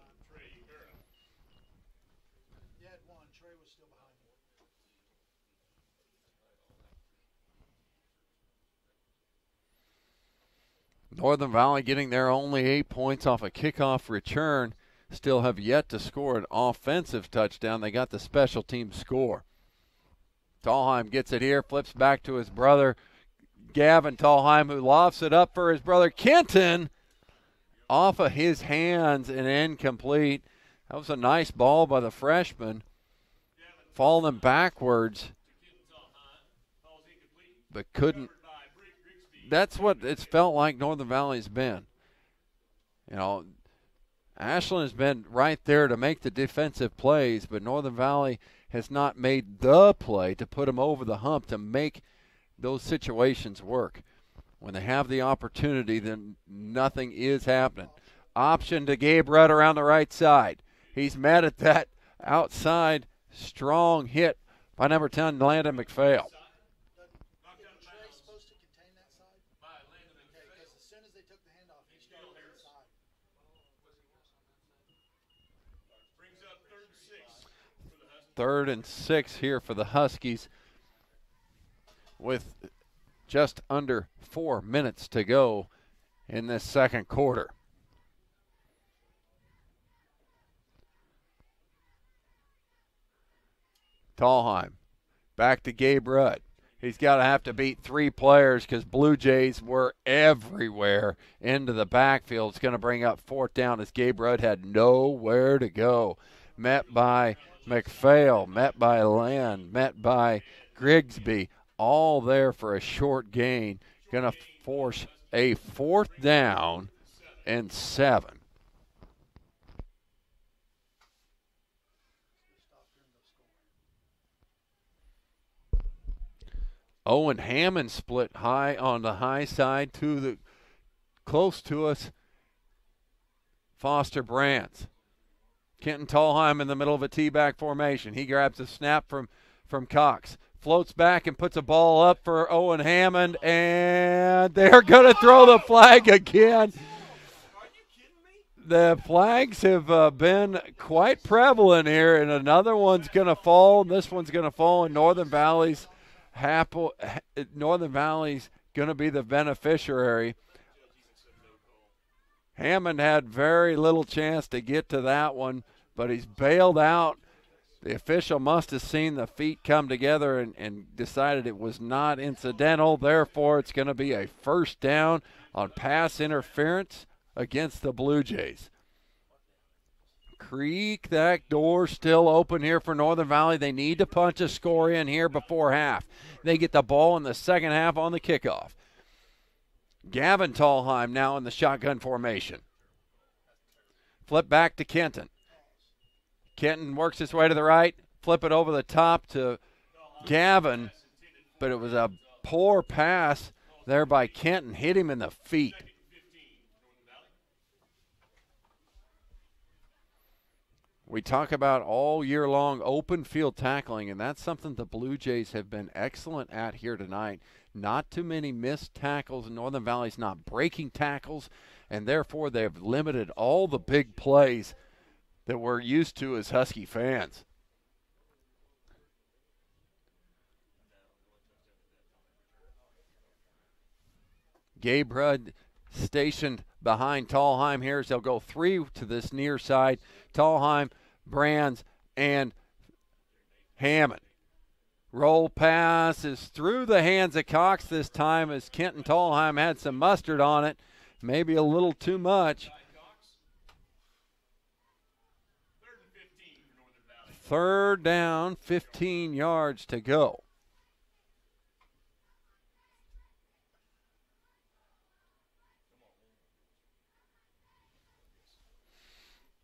Northern Valley getting their only 8 points off a kickoff return. Still have yet to score an offensive touchdown. They got the special team score. Tallheim gets it here, flips back to his brother, Gavin Tallheim, who lofts it up for his brother Kenton. Off of his hands and incomplete. That was a nice ball by the freshman. Falling backwards, but couldn't. That's what it's felt like Northern Valley's been. You know, Ashland has been right there to make the defensive plays, but Northern Valley has not made the play to put them over the hump to make those situations work. When they have the opportunity, then nothing is happening. Option to Gabe Rudd around the right side. He's met at that outside strong hit by number 10, Landon McPhail. Third and 6 here for the Huskies with just under 4 minutes to go in this second quarter. Tallheim back to Gabe Rudd. He's got to have to beat 3 players because Bluejays were everywhere into the backfield. It's going to bring up 4th down as Gabe Rudd had nowhere to go. Met by McPhail, met by Land, met by Grigsby, all there for a short gain. Going to force a 4th down and 7. Owen Hammond split high on the high side to the close to us. Foster Brands. Kenton Tallheim in the middle of a T-back formation. He grabs a snap from Cox. Floats back and puts a ball up for Owen Hammond, and they're going to throw the flag again. The flags have been quite prevalent here, and another one's going to fall. This one's going to fall in Northern Valley's Northern Valley's going to be the beneficiary. Hammond had very little chance to get to that one, but he's bailed out. The official must have seen the feet come together and decided it was not incidental. Therefore, it's going to be a 1st down on pass interference against the Bluejays. Creek, that door still open here for Northern Valley. They need to punch a score in here before half. They get the ball in the second half on the kickoff. Gavin Tallheim now in the shotgun formation. Flip back to Kenton. Kenton works his way to the right. Flip it over the top to Gavin, but it was a poor pass there by Kenton. Hit him in the feet. We talk about all year long open field tackling, and that's something the Bluejays have been excellent at here tonight. Not too many missed tackles. Northern Valley's not breaking tackles, and therefore they've limited all the big plays that we're used to as Husky fans. Gabe Rudd stationed behind Tallheim here as they'll go 3 to this near side. Tallheim, Brands, and Hammond. Roll pass is through the hands of Cox this time as Kenton Tallheim had some mustard on it. Maybe a little too much. 3rd down, 15 yards to go.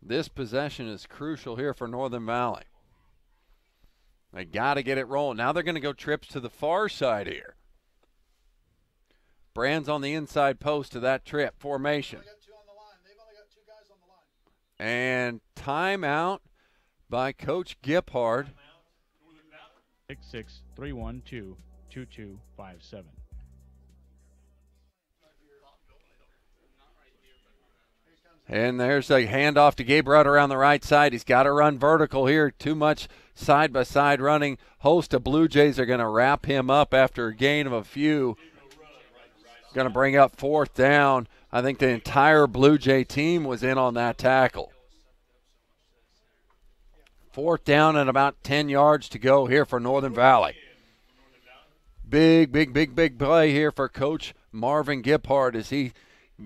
This possession is crucial here for Northern Valley. They got to get it rolling. Now they're going to go trips to the far side here. Brand's on the inside post of that trip formation. They've only got 2 guys on the line. And timeout by Coach Giphard. 663122257. And there's a handoff to Gabe Rudd around the right side. He's got to run vertical here. Too much side-by-side running. Host of Blue Jays are going to wrap him up after a gain of a few. Going to bring up 4th down. I think the entire Blue Jay team was in on that tackle. 4th down and about 10 yards to go here for Northern Valley. Big play here for Coach Marvin Giphard as he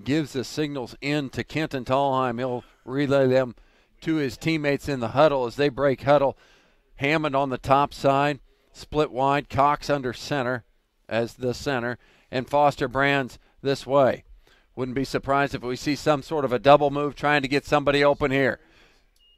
gives the signals in to Kenton Tallheim. He'll relay them to his teammates in the huddle as they break huddle. Hammond on the top side, split wide, Cox under center as the center, and Foster Brands this way. Wouldn't be surprised if we see some sort of a double move trying to get somebody open here.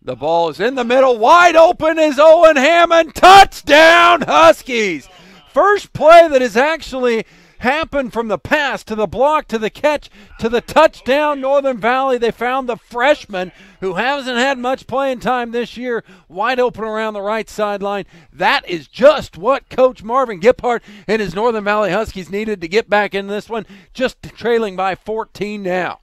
The ball is in the middle. Wide open is Owen Hammond. Touchdown, Huskies. First play that has actually happened from the pass to the block to the catch to the touchdown. Northern Valley, they found the freshman who hasn't had much playing time this year wide open around the right sideline. That is just what Coach Marvin Giphard and his Northern Valley Huskies needed to get back in this one, just trailing by 14 now.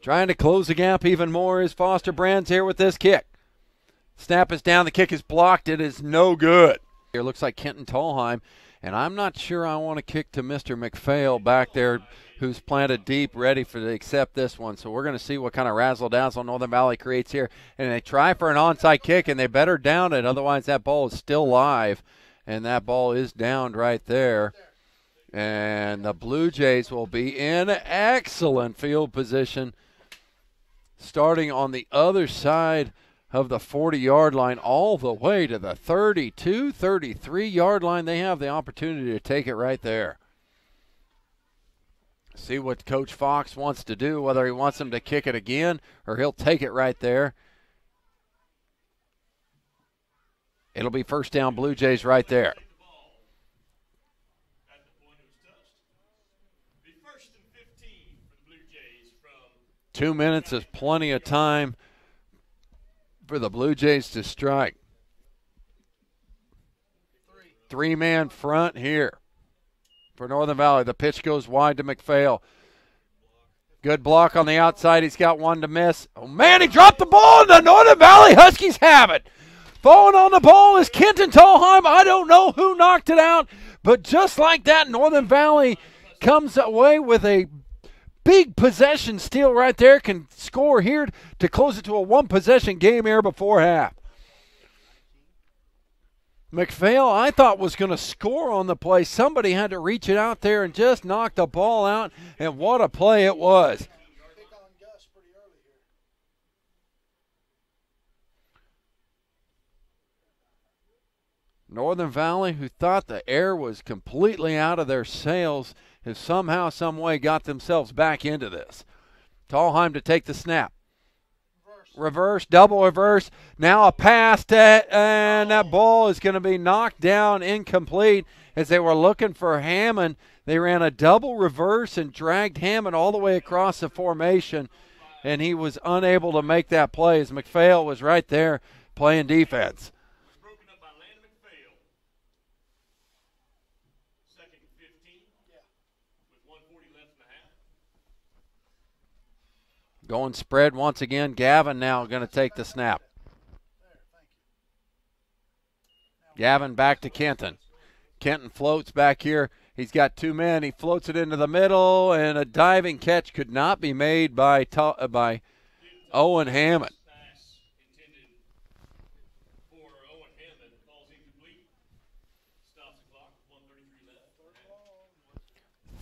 Trying to close the gap even more is Foster Brands here with this kick. Snap is down. The kick is blocked. It is no good. Here looks like Kenton Tallheim, and I'm not sure I want to kick to Mr. McPhail back there, who's planted deep, ready to accept this one. So we're going to see what kind of razzle-dazzle Northern Valley creates here. And they try for an onside kick, and they better down it. Otherwise, that ball is still live, and that ball is downed right there. And the Blue Jays will be in excellent field position, starting on the other side of the 40-yard line all the way to the 32, 33-yard line. They have the opportunity to take it right there. See what Coach Fox wants to do, whether he wants them to kick it again or he'll take it right there. It'll be 1st down Blue Jays right there. 2 minutes is plenty of time for the Blue Jays to strike. 3-man front here for Northern Valley. The pitch goes wide to McPhail. Good block on the outside. He's got one to miss. Oh, man, he dropped the ball, and the Northern Valley Huskies have it. Falling on the ball is Kenton Tallheim. I don't know who knocked it out, but just like that, Northern Valley comes away with a big possession steal right there, can score here to close it to a 1-possession game here before half. McPhail, I thought, was going to score on the play. Somebody had to reach it out there and just knock the ball out, and what a play it was. Northern Valley, who thought the air was completely out of their sails, have somehow, some way got themselves back into this. Tallheim to take the snap. Reverse, double reverse. Now a pass, and that ball is going to be knocked down incomplete as they were looking for Hammond. They ran a double reverse and dragged Hammond all the way across the formation, and he was unable to make that play as McPhail was right there playing defense. Going spread once again. Gavin now going to take the snap. Gavin back to Kenton. Kenton floats back here. He's got 2 men. He floats it into the middle, and a diving catch could not be made by Owen Hammond.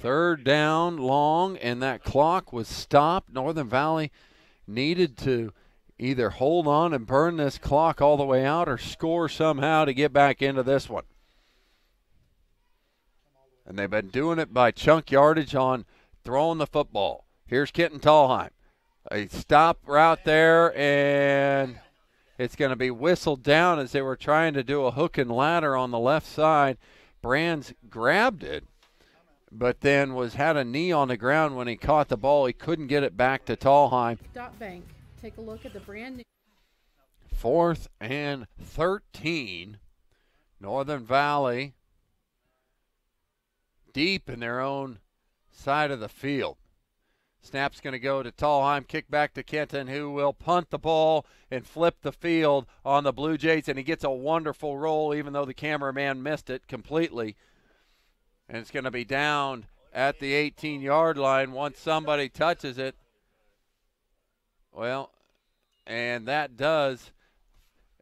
3rd down long, and that clock was stopped. Northern Valley needed to either hold on and burn this clock all the way out or score somehow to get back into this one. And they've been doing it by chunk yardage on throwing the football. Here's Kenton Tallheim. A stop route there, and it's going to be whistled down as they were trying to do a hook and ladder on the left side. Brands grabbed it, but then had a knee on the ground when he caught the ball. He couldn't get it back to Tallheim. Bank. Take a look at the brand new 4th and 13. Northern Valley deep in their own side of the field. Snap's going to go to Tallheim, kick back to Kenton, who will punt the ball and flip the field on the Blue Jays, and he gets a wonderful roll, even though the cameraman missed it completely. And it's going to be down at the 18-yard line once somebody touches it. Well, and that does,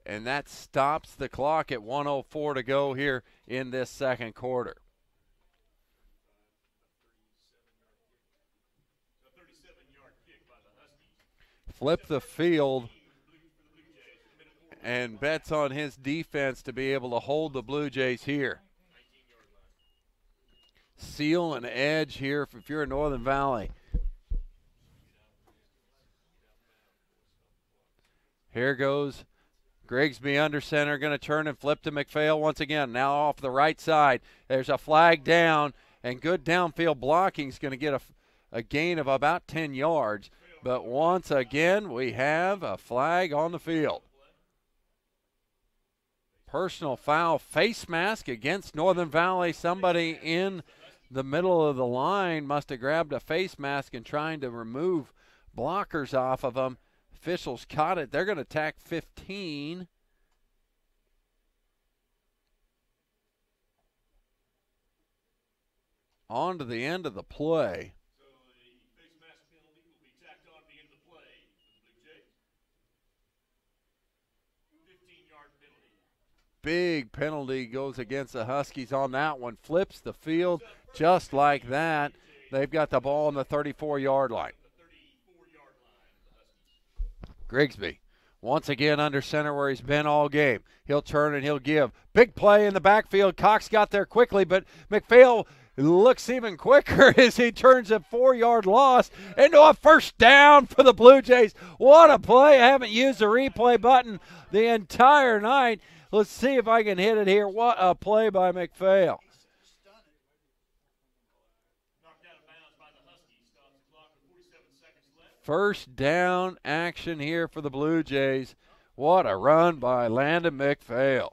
and that stops the clock at 1:04 to go here in this second quarter. Flip the field, and bets on his defense to be able to hold the Blue Jays here. Seal an edge here if you're in Northern Valley. Here goes Grigsby under center, going to turn and flip to McPhail once again. Now off the right side. There's a flag down, and good downfield blocking is going to get a gain of about 10 yards. But once again, we have a flag on the field. Personal foul, face mask against Northern Valley. Somebody in the middle of the line must have grabbed a face mask and trying to remove blockers off of them. Officials caught it. They're going to tack 15. On to the end of the play. Big penalty goes against the Huskies on that one. Flips the field just like that. They've got the ball on the 34-yard line. Grigsby once again under center where he's been all game. He'll turn and he'll give. Big play in the backfield. Cox got there quickly, but McPhail looks even quicker as he turns a 4-yard loss into a first down for the Blue Jays. What a play. I haven't used the replay button the entire night. Let's see if I can hit it here. What a play by McPhail. First down action here for the Blue Jays. What a run by Landon McPhail.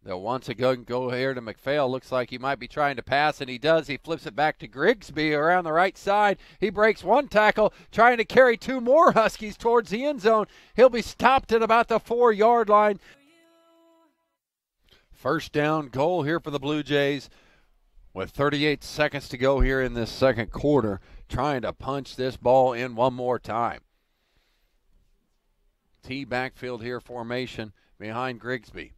They'll once again go here to McPhail. Looks like he might be trying to pass, and he does. He flips it back to Grigsby around the right side. He breaks one tackle, trying to carry two more Huskies towards the end zone. He'll be stopped at about the 4-yard line. First down goal here for the Blue Jays with 38 seconds to go here in this second quarter, trying to punch this ball in one more time. T backfield here formation behind Grigsby.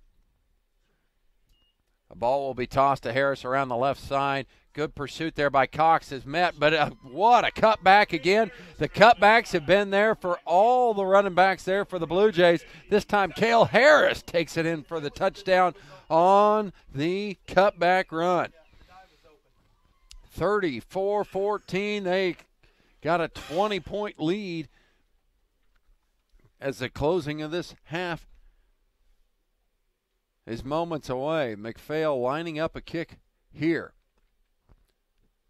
A ball will be tossed to Harris around the left side. Good pursuit there by Cox is met, but what a cutback again. The cutbacks have been there for all the running backs there for the Blue Jays. This time Cale Harris takes it in for the touchdown on the cutback run. 34-14. They got a 20-point lead as the closing of this half is moments away. McPhail lining up a kick here.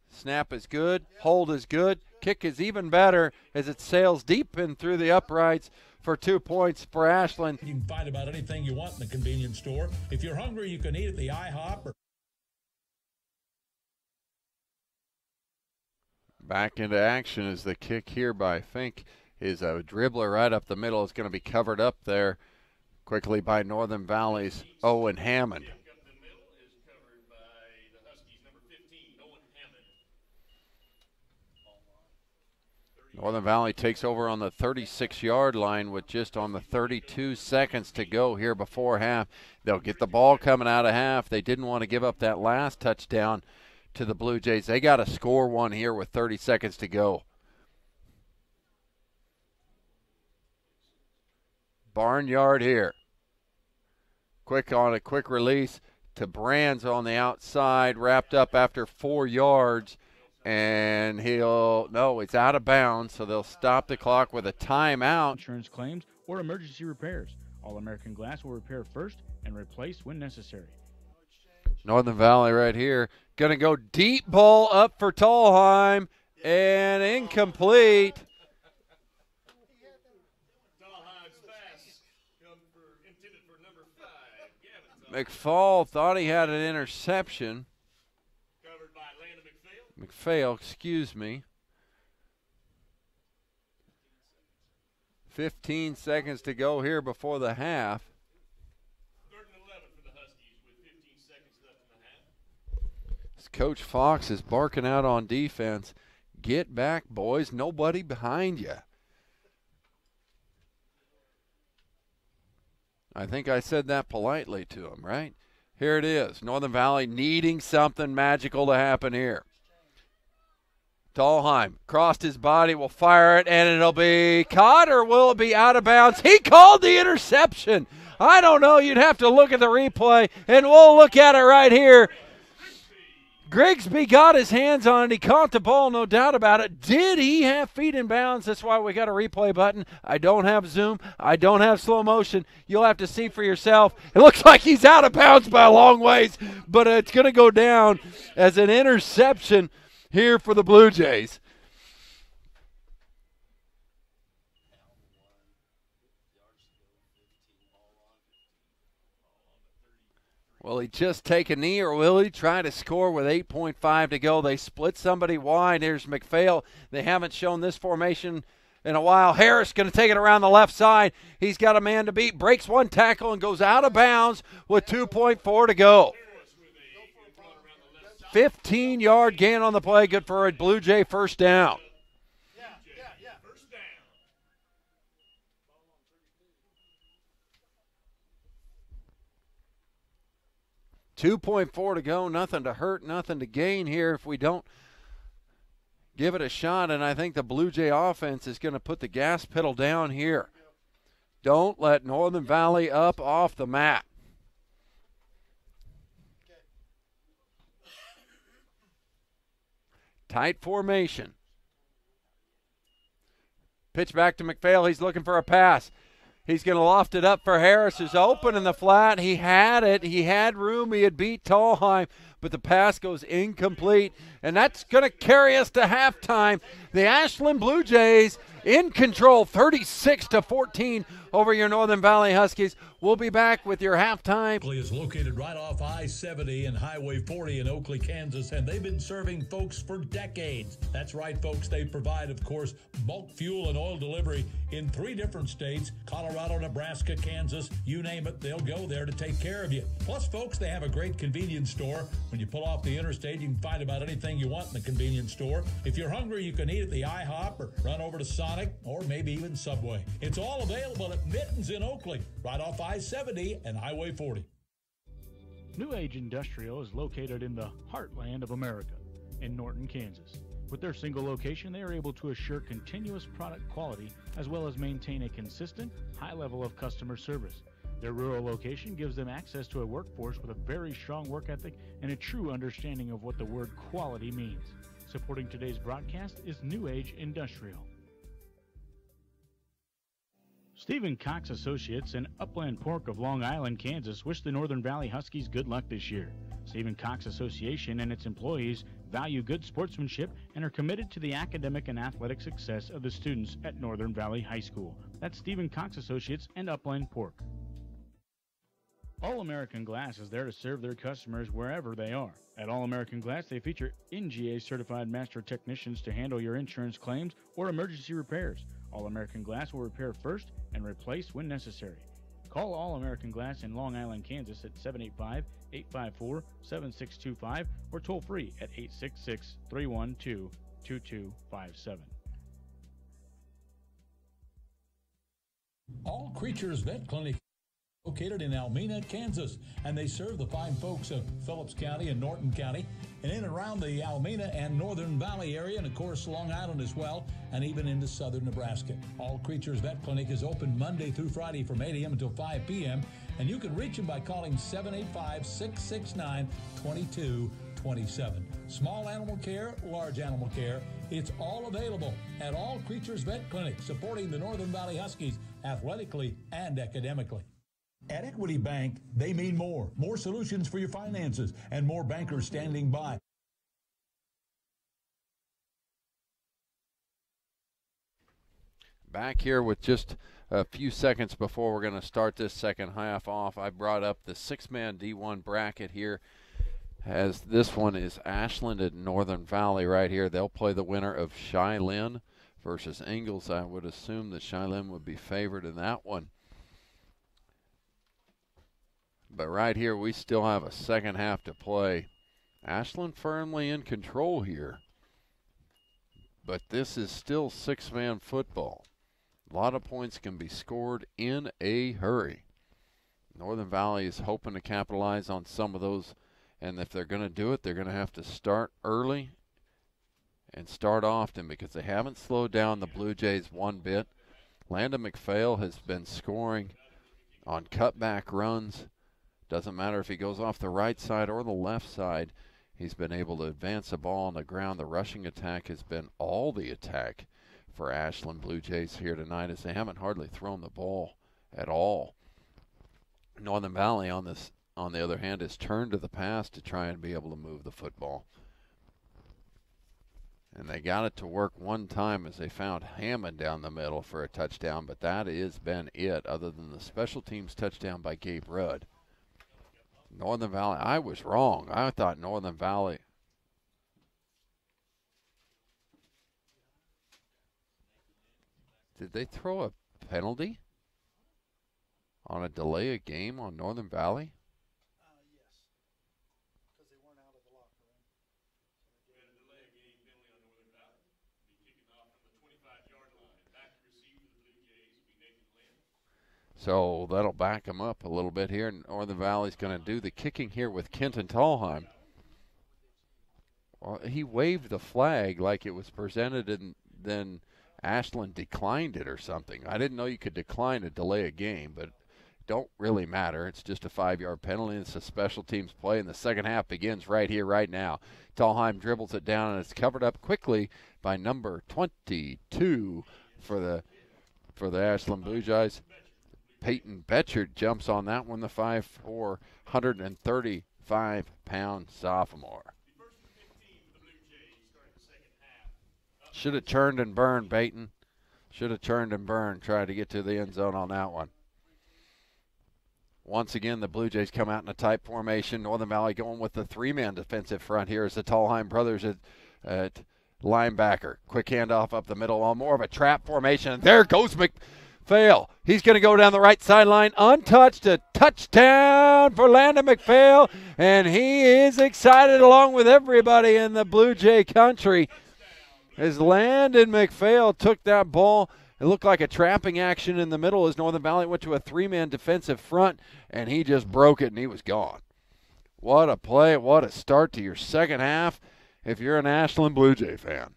Snap is good. Hold is good. Kick is even better as it sails deep in through the uprights for 2 points for Ashland. You can find about anything you want in the convenience store. If you're hungry, you can eat at the IHOP. Back into action is the kick here by Fink. Is a dribbler right up the middle. It's going to be covered up there quickly by Northern Valley's Owen Hammond. Northern Valley takes over on the 36-yard line with just on the 32 seconds to go here before half. They'll get the ball coming out of half. They didn't want to give up that last touchdown to the Blue Jays. They got to score one here with 30 seconds to go. Barnyard here. Quick on a quick release. to Brands on the outside, wrapped up after 4 yards. And it's out of bounds, so they'll stop the clock with a timeout. Insurance claims or emergency repairs. All-American Glass will repair first and replace when necessary. Northern Valley right here. Going to go deep ball up for Tallheim, and incomplete. Tallheim's pass intended for number 5, Gavin McFall thought he had an interception. covered by Landon McPhail. McPhail, excuse me. 15 seconds to go here before the half. 3rd and 11 for the Huskies with 15 seconds left in the half. As Coach Fox is barking out on defense. Get back, boys. Nobody behind you. I think I said that politely to him, right? Here it is. Northern Valley needing something magical to happen here. Tallheim crossed his body, will fire it, and it'll be caught, or will it be out of bounds? He called the interception. I don't know. You'd have to look at the replay, and we'll look at it right here. Grigsby got his hands on it. He caught the ball, no doubt about it. Did he have feet in bounds? That's why we got a replay button. I don't have zoom. I don't have slow motion. You'll have to see for yourself. It looks like he's out of bounds by a long ways, but it's going to go down as an interception here for the Blue Jays. Will he just take a knee, or will he try to score with 8.5 to go? They split somebody wide. Here's McPhail. They haven't shown this formation in a while. Harris going to take it around the left side. He's got a man to beat, breaks one tackle, and goes out of bounds with 2.4 to go. 15-yard gain on the play, good for a Blue Jay first down. First down. 2.4 to go, nothing to hurt, nothing to gain here if we don't give it a shot, and I think the Blue Jay offense is going to put the gas pedal down here. Don't let Northern Valley up off the mat. Tight formation. Pitch back to McPhail. He's looking for a pass. He's going to loft it up for Harris, who's open in the flat. He had it. He had room. He had beat Tallheim, but the pass goes incomplete, and that's going to carry us to halftime. The Ashland Blue Jays in control, 36-14 over your Northern Valley Huskies. We'll be back with your halftime. Oakley is located right off I-70 and Highway 40 in Oakley, Kansas, and they've been serving folks for decades. That's right, folks. They provide, of course, bulk fuel and oil delivery in 3 different states: Colorado, Nebraska, Kansas. You name it, they'll go there to take care of you. Plus, folks, they have a great convenience store. When you pull off the interstate, you can find about anything you want in the convenience store. If you're hungry, you can eat at the IHOP or run over to Sonic or maybe even Subway. It's all available at Mittens in Oakley, right off I-70 and Highway 40. New Age Industrial is located in the heartland of America, in Norton, Kansas. With their single location, they are able to assure continuous product quality as well as maintain a consistent, high level of customer service. Their rural location gives them access to a workforce with a very strong work ethic and a true understanding of what the word quality means. Supporting today's broadcast is New Age Industrial. Stephen Cox Associates and Upland Pork of Long Island, Kansas wish the Northern Valley Huskies good luck this year. Stephen Cox Association and its employees value good sportsmanship and are committed to the academic and athletic success of the students at Northern Valley High School. That's Stephen Cox Associates and Upland Pork. All American Glass is there to serve their customers wherever they are. At All American Glass, they feature NGA certified master technicians to handle your insurance claims or emergency repairs. All American Glass will repair first and replace when necessary. Call All American Glass in Long Island, Kansas at 785-854-7625 or toll free at 866-312-2257. All Creatures Vet Clinic located in Almena, Kansas, and they serve the fine folks of Phillips County and Norton County, and in and around the Almena and Northern Valley area, and of course Long Island as well, and even into southern Nebraska. All Creatures Vet Clinic is open Monday through Friday from 8 a.m. until 5 p.m., and you can reach them by calling 785-669-2227. Small animal care, large animal care, it's all available at All Creatures Vet Clinic, supporting the Northern Valley Huskies athletically and academically. At Equity Bank, they mean more. More solutions for your finances and more bankers standing by. Back here with just a few seconds before we're going to start this second half off. I brought up the six-man D1 bracket here, as this one is Ashland at Northern Valley right here. They'll play the winner of Cheyenne versus Ingalls. I would assume that Cheyenne would be favored in that one. But right here, we still have a second half to play. Ashland firmly in control here. But this is still six-man football. A lot of points can be scored in a hurry. Northern Valley is hoping to capitalize on some of those, and if they're going to do it, they're going to have to start early and start often, because they haven't slowed down the Bluejays one bit. Landon McPhail has been scoring on cutback runs. Doesn't matter if he goes off the right side or the left side. He's been able to advance the ball on the ground. The rushing attack has been all the attack for Ashland Bluejays here tonight, as they haven't hardly thrown the ball at all. Northern Valley, on the other hand, has turned to the pass to try and be able to move the football. And they got it to work one time as they found Hammond down the middle for a touchdown, but that has been it, other than the special teams touchdown by Gabe Rudd. Northern Valley, I was wrong. I thought Northern Valley. Did they throw a penalty on a delay of game on Northern Valley? Yes, because they weren't out of the locker room. We had a delay of game penalty on Northern Valley. Be kicking off from the 25-yard line. Back to receive for the Bluejays will be Nathan Lynn. So that'll back him up a little bit here. Northern Valley's going to do the kicking here with Kenton Tallheim. Well, he waved the flag like it was presented, and then Ashland declined it or something. I didn't know you could decline a delay a game, but don't really matter. It's just a 5-yard penalty. It's a special teams play, and the second half begins right here, right now. Tallheim dribbles it down, and it's covered up quickly by number 22 for the Ashland Bluejays. Peyton Betchard jumps on that one, the 5'4", 135-pound sophomore. Should have turned and burned, Peyton. Should have turned and burned. Tried to get to the end zone on that one. Once again, the Bluejays come out in a tight formation. Northern Valley going with the three-man defensive front here as the Tallheim brothers at linebacker. Quick handoff up the middle on more of a trap formation. And there goes McPhail. He's going to go down the right sideline untouched. A touchdown for Landon McPhail. And he is excited along with everybody in the Bluejay country. As Landon McPhail took that ball, it looked like a trapping action in the middle as Northern Valley went to a three-man defensive front, and he just broke it and he was gone. What a play, what a start to your second half if you're an Ashland Bluejay fan.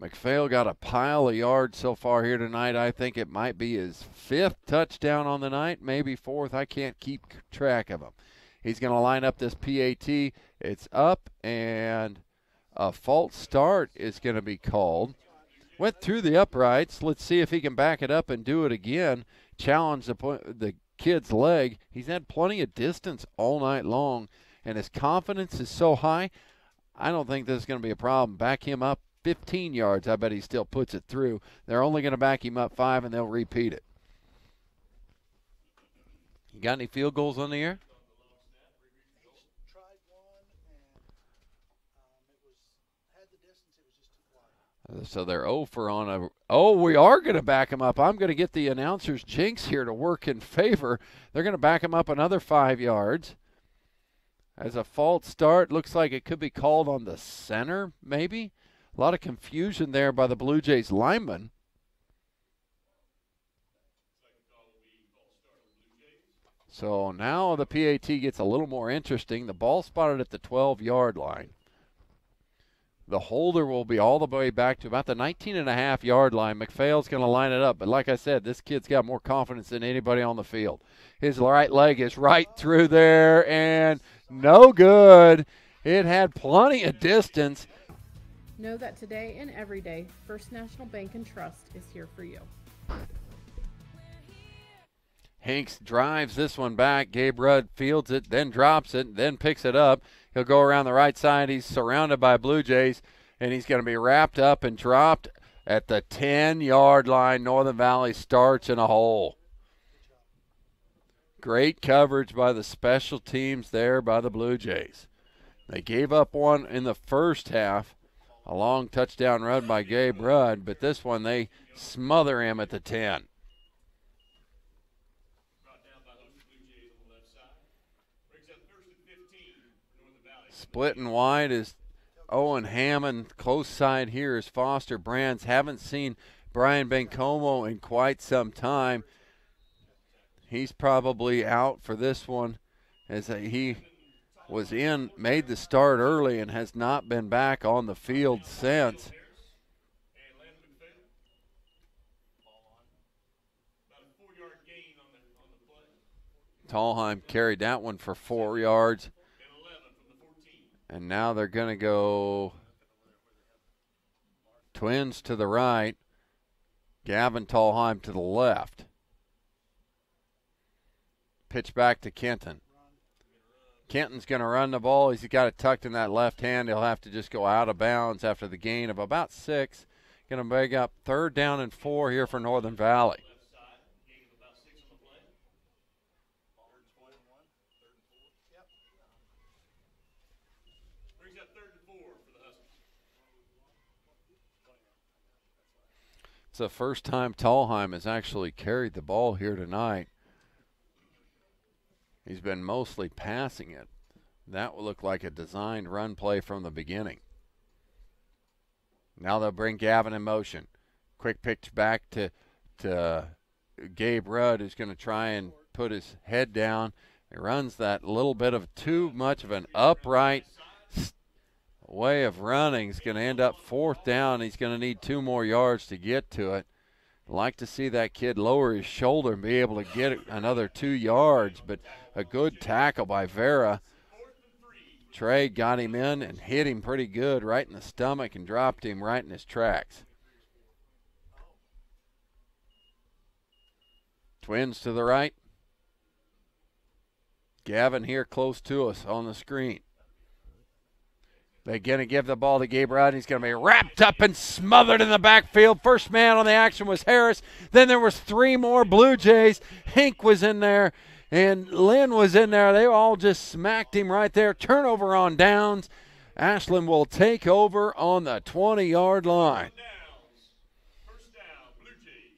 McPhail got a pile of yards so far here tonight. I think it might be his 5th touchdown on the night, maybe 4th. I can't keep track of them. He's going to line up this PAT. It's up, and a false start is going to be called. Went through the uprights. Let's see if he can back it up and do it again. Challenge the kid's leg. He's had plenty of distance all night long, and his confidence is so high, I don't think this is going to be a problem. Back him up 15 yards. I bet he still puts it through. They're only going to back him up 5, and they'll repeat it. You got any field goals on the air? So they're 0 for on a. Oh, we are going to back him up. I'm going to get the announcer's jinx here to work in favor. They're going to back him up another 5 yards. As a false start, looks like it could be called on the center, maybe. A lot of confusion there by the Bluejays lineman. So now the PAT gets a little more interesting. The ball spotted at the 12-yard line. The holder will be all the way back to about the 19.5-yard line. McPhail's going to line it up. But like I said, this kid's got more confidence than anybody on the field. His right leg is right through there and no good. It had plenty of distance. Know that today and every day, First National Bank and Trust is here for you. Hanks drives this one back. Gabe Rudd fields it, then drops it, then picks it up. He'll go around the right side. He's surrounded by Blue Jays, and he's going to be wrapped up and dropped at the 10-yard line. Northern Valley starts in a hole. Great coverage by the special teams there by the Blue Jays. They gave up one in the first half, a long touchdown run by Gabe Rudd, but this one they smother him at the 10. Splitting wide is Owen Hammond. Close side here is Foster Brands. Haven't seen Brian Bencomo in quite some time. He's probably out for this one as he was made the start early and has not been back on the field since. Tallheim carried that one for 4 yards. And now they're going to go Twins to the right, Gavin Tallheim to the left. Pitch back to Kenton. Kenton's going to run the ball. He's got it tucked in that left hand. He'll have to just go out of bounds after the gain of about 6. Going to make up 3rd down and 4 here for Northern Valley. It's the first time Tallheim has actually carried the ball here tonight. He's been mostly passing it. That will look like a designed run play from the beginning. Now they'll bring Gavin in motion. Quick pitch back to Gabe Rudd, who's going to try and put his head down. He runs that little bit of too much of an upright way of running. He's going to end up 4th down. He's going to need 2 more yards to get to it. I'd like to see that kid lower his shoulder and be able to get another 2 yards, but a good tackle by Vera. Trey got him in and hit him pretty good right in the stomach and dropped him right in his tracks. Twins to the right. Gavin here close to us on the screen. They're going to give the ball to Gabe Rudd. He's going to be wrapped up and smothered in the backfield. First man on the action was Harris. Then there was 3 more Blue Jays. Hank was in there, and Lynn was in there. They all just smacked him right there. Turnover on downs. Ashland will take over on the 20-yard line. First down, Blue Jays.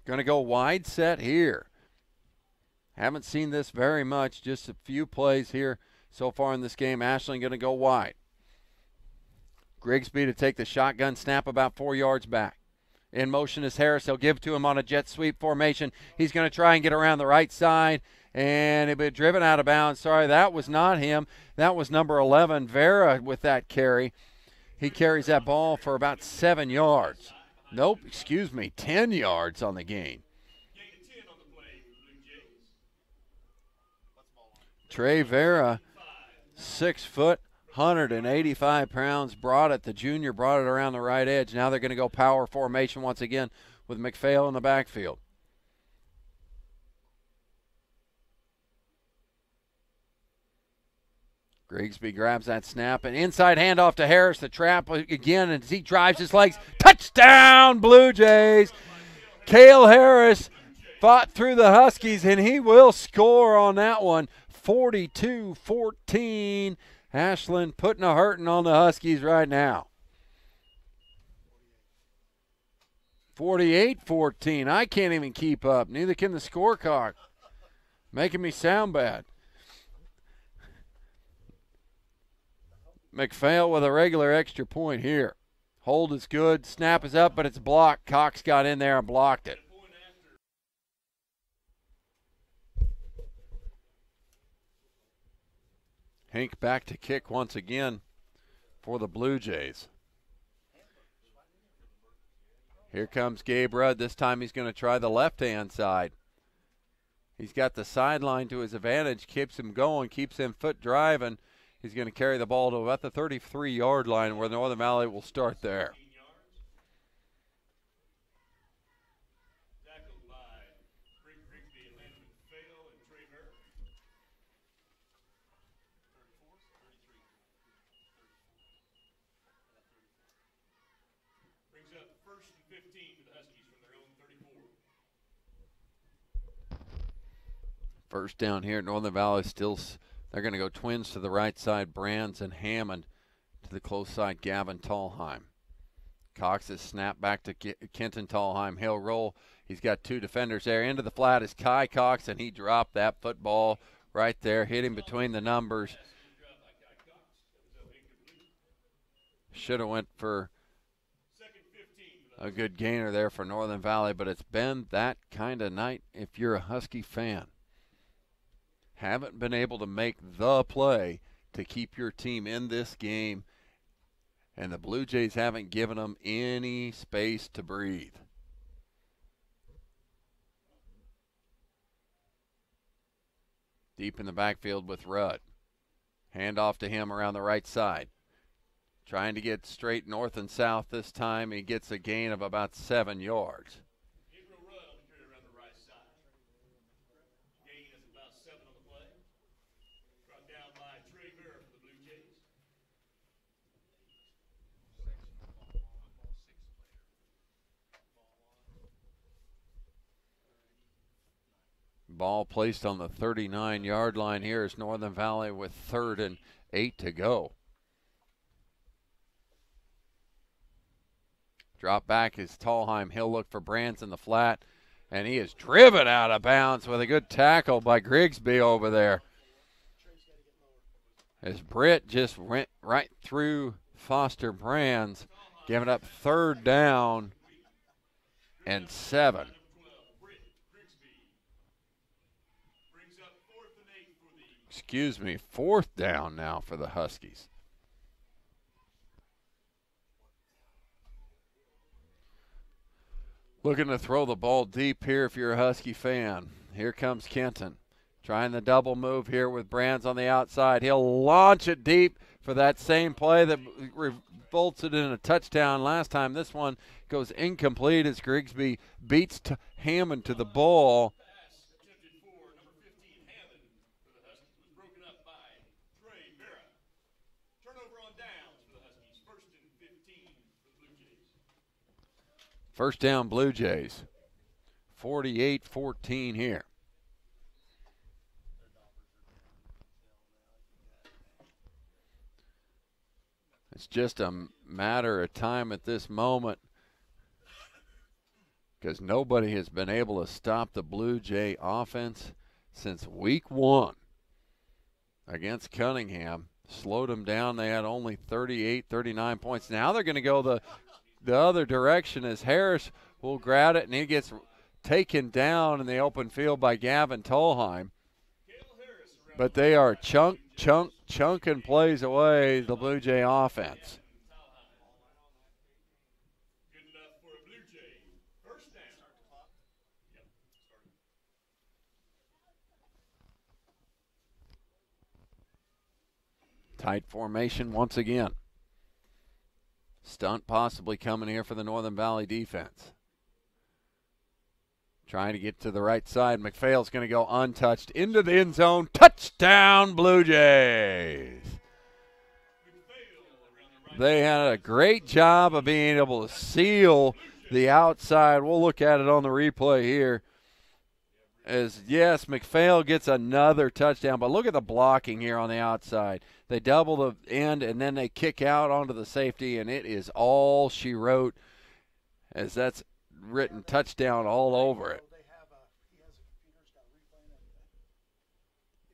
Going to go wide set here. Haven't seen this very much, just a few plays here so far in this game. Ashland going to go wide. Grigsby to take the shotgun snap about 4 yards back. In motion is Harris. He'll give to him on a jet sweep formation. He's going to try and get around the right side, and he'll be driven out of bounds. Sorry, that was not him. That was number 11, Vera, with that carry. He carries that ball for about 7 yards. Nope, excuse me, 10 yards on the gain. Trey Vera, 6 foot, 185 pounds, brought it. The junior brought it around the right edge. Now they're going to go power formation once again with McPhail in the backfield. Grigsby grabs that snap, and inside handoff to Harris. The trap again as he drives his legs. Touchdown, Blue Jays. Cale Harris fought through the Huskies, and he will score on that one. 42-14. Ashland putting a hurting on the Huskies right now. 48-14. I can't even keep up. Neither can the scorecard. Making me sound bad. McPhail with a regular extra point here. Hold is good. Snap is up, but it's blocked. Cox got in there and blocked it. Hank back to kick once again for the Blue Jays. Here comes Gabe Rudd. This time he's going to try the left-hand side. He's got the sideline to his advantage, keeps him going, keeps him foot driving. He's going to carry the ball to about the 33-yard line where Northern Valley will start there. Brings up first and 15 for the Huskies from their own 34. First down here at Northern Valley. They're going to go twins to the right side, Brands and Hammond to the close side, Gavin Tallheim. Cox is snapped back to Kenton Tallheim. He'll roll. He's got two defenders there. Into the flat is Kai Cox, and he dropped that football right there, hit him between the numbers. Should have went for a good gainer there for Northern Valley, but it's been that kind of night if you're a Husky fan. Haven't been able to make the play to keep your team in this game, and the Blue Jays haven't given them any space to breathe. Deep in the backfield with Rudd. Hand off to him around the right side. Trying to get straight north and south this time. He gets a gain of about 7 yards. Gabriel Rudd on the carry around the right side. Gain is about 7 on the play. Brought down by Trey Vera for the Blue Jays. Ball placed on the 39-yard line here as Northern Valley with 3rd and 8 to go. Drop back is Tallheim. He'll look for Brands in the flat, and he is driven out of bounds with a good tackle by Grigsby over there. As Britt just went right through Foster Brands, giving up 3rd down and 7. Excuse me, 4th down now for the Huskies. Looking to throw the ball deep here if you're a Husky fan. Here comes Kenton. Trying the double move here with Brands on the outside. He'll launch it deep for that same play that resulted in a touchdown last time. This one goes incomplete as Grigsby beats Hammond to the ball. First down, Blue Jays. 48-14 here. It's just a matter of time at this moment because nobody has been able to stop the Blue Jay offense since week 1 against Cunningham. Slowed them down. They had only 38, 39 points. Now they're going to go the other direction as Harris will grab it, and he gets taken down in the open field by Gavin Tallheim. But they are chunking plays away the Blue Jay offense. Tight formation once again. Stunt possibly coming here for the Northern Valley defense. Trying to get to the right side. McPhail's going to go untouched into the end zone. Touchdown, Blue Jays. They had a great job of being able to seal the outside. We'll look at it on the replay here. As, yes, McPhail gets another touchdown, but look at the blocking here on the outside. They double the end, and then they kick out onto the safety, and it is all she wrote, as that's written touchdown all over it. He has a computer, it's got a replay and everything.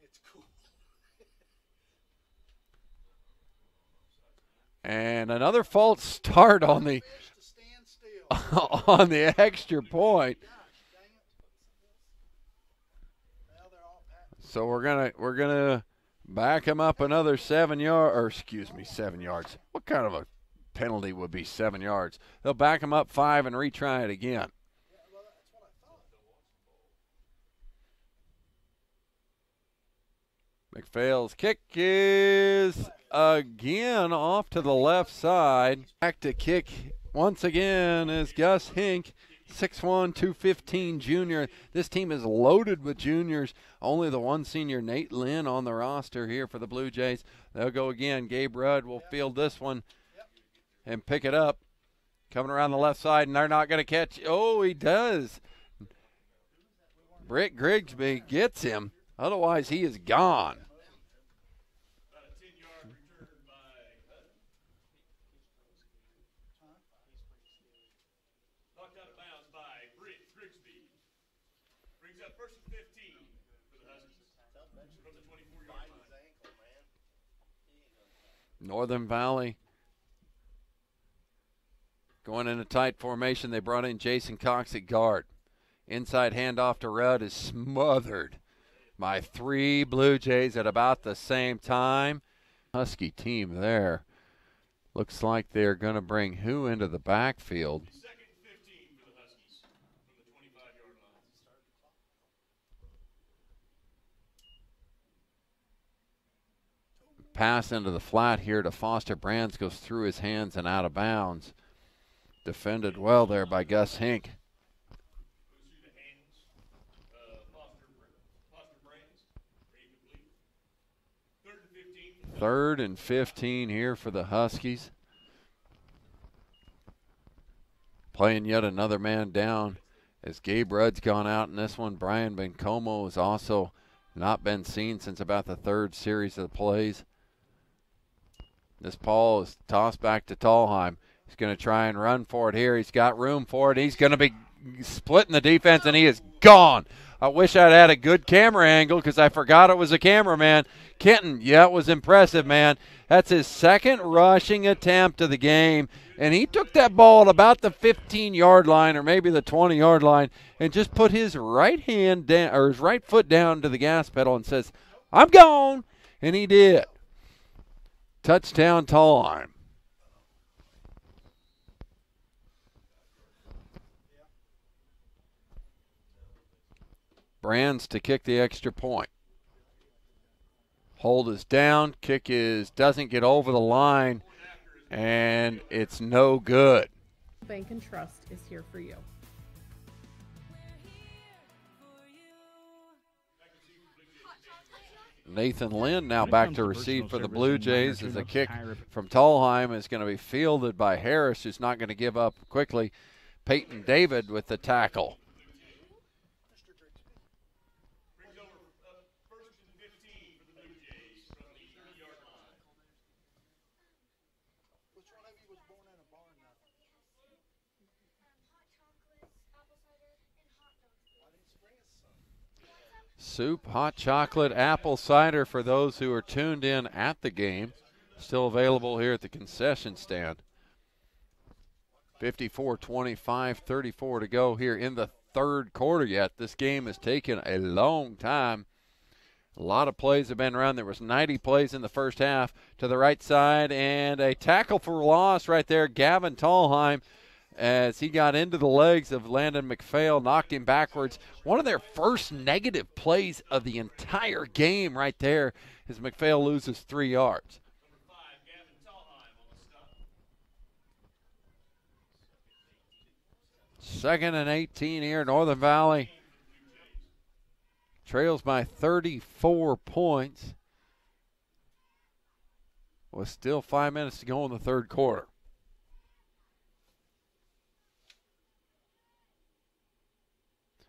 It's cool. And another false start on the on the extra point. So we're gonna Back him up another 7 yards, or excuse me, 7 yards. What kind of a penalty would be 7 yards? They'll back him up 5 and retry it again. McPhail's kick is again off to the left side. Back to kick once again is Gus Hink, 6'1", 215 junior. This team is loaded with juniors. Only the one senior, Nate Lynn, on the roster here for the Blue Jays. They'll go again. Gabe Rudd will field this one and pick it up. Coming around the left side, and they're not going to catch. Oh, he does. Britt Grigsby gets him. Otherwise, he is gone. First and 15 for the Huskies from the 24-yard line. Northern Valley going in a tight formation. They brought in Jason Cox at guard. Inside handoff to Rudd is smothered by 3 Blue Jays at about the same time. Husky team there. Looks like they're going to bring who into the backfield? Second and 15 for the Huskies from the 25-yard line. Pass into the flat here to Foster Brands, goes through his hands and out of bounds. Defended well there by Gus Hink. Third and 15 here for the Huskies. Playing yet another man down as Gabe Rudd's gone out in this one. Brian Bencomo has also not been seen since about the 3rd series of the plays. This ball is tossed back to Tallheim. He's going to try and run for it here. He's got room for it. He's going to be splitting the defense, and he is gone. I wish I'd had a good camera angle because I forgot it was a cameraman. Kenton, yeah, it was impressive, man. That's his 2nd rushing attempt of the game, and he took that ball at about the 15-yard line or maybe the 20-yard line and just put his right hand down, or his right foot down to the gas pedal and says, "I'm gone," and he did. Touchdown, Tallheim. Brands to kick the extra point. Hold is down. Kick doesn't get over the line, and it's no good. Bank and Trust is here for you. Nathan Lynn now back to receive for the Blue Jays as a kick from Tallheim is going to be fielded by Harris, who's not going to give up quickly. Peyton David with the tackle. Soup, hot chocolate, apple cider for those who are tuned in at the game. Still available here at the concession stand. 54-25, 34 to go here in the 3rd quarter yet. This game has taken a long time. A lot of plays have been run. There was 90 plays in the first half. To the right side, and a tackle for loss right there. Gavin Tallheim, as he got into the legs of Landon McPhail, knocked him backwards. One of their first negative plays of the entire game right there as McPhail loses 3 yards. Second and 18 here, Northern Valley trails by 34 points with still 5 minutes to go in the 3rd quarter.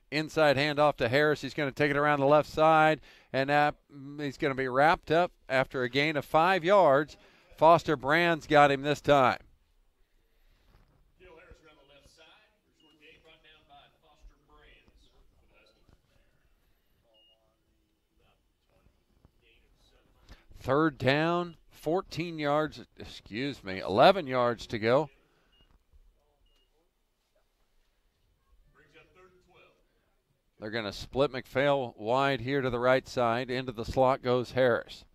Inside handoff to Harris. He's going to take it around the left side, and he's going to be wrapped up after a gain of 5 yards. Foster Brands got him this time. Harris around the left side. Short game brought down by Foster Brands. 3rd down, 11 yards to go. They're going to split McPhail wide here to the right side. Into the slot goes Harris.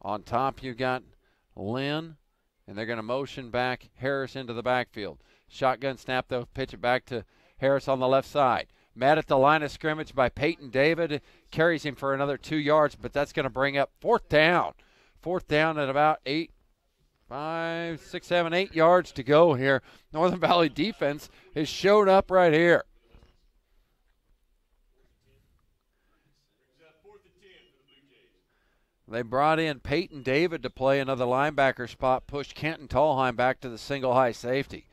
On top, you got Lynn, and they're going to motion back Harris into the backfield. Shotgun snap, they'll pitch it back to Harris on the left side. Met at the line of scrimmage by Peyton David. Carries him for another 2 yards, but that's going to bring up fourth down. Fourth down at about 8 yards to go here. Northern Valley defense has showed up right here. They brought in Peyton David to play another linebacker spot, pushed Kenton Tallheim back to the single high safety.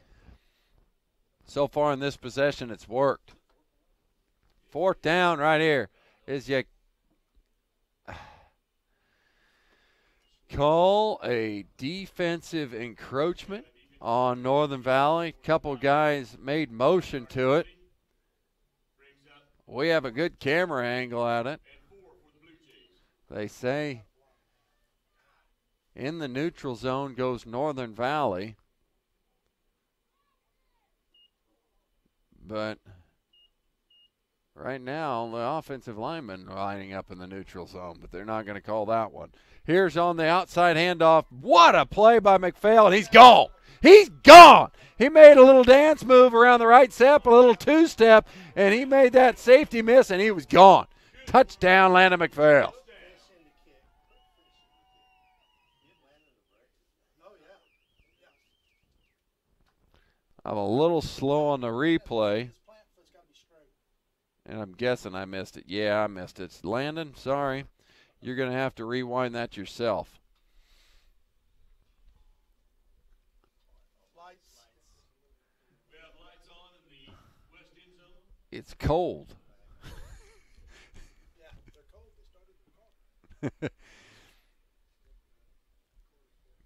So far in this possession, it's worked. Fourth down right here is you call a defensive encroachment on Northern Valley. Couple guys made motion to it. We have a good camera angle at it. They say in the neutral zone goes Northern Valley. But right now, the offensive linemen are lining up in the neutral zone, but they're not going to call that one. Here's on the outside handoff. What a play by McPhail, and he's gone. He's gone. He made a little dance move around the right step, a little two-step, and he made that safety miss, and he was gone. Touchdown, Landon McPhail. I'm a little slow on the replay, and I'm guessing I missed it. Yeah, I missed it. Landon, sorry. You're going to have to rewind that yourself. It's cold.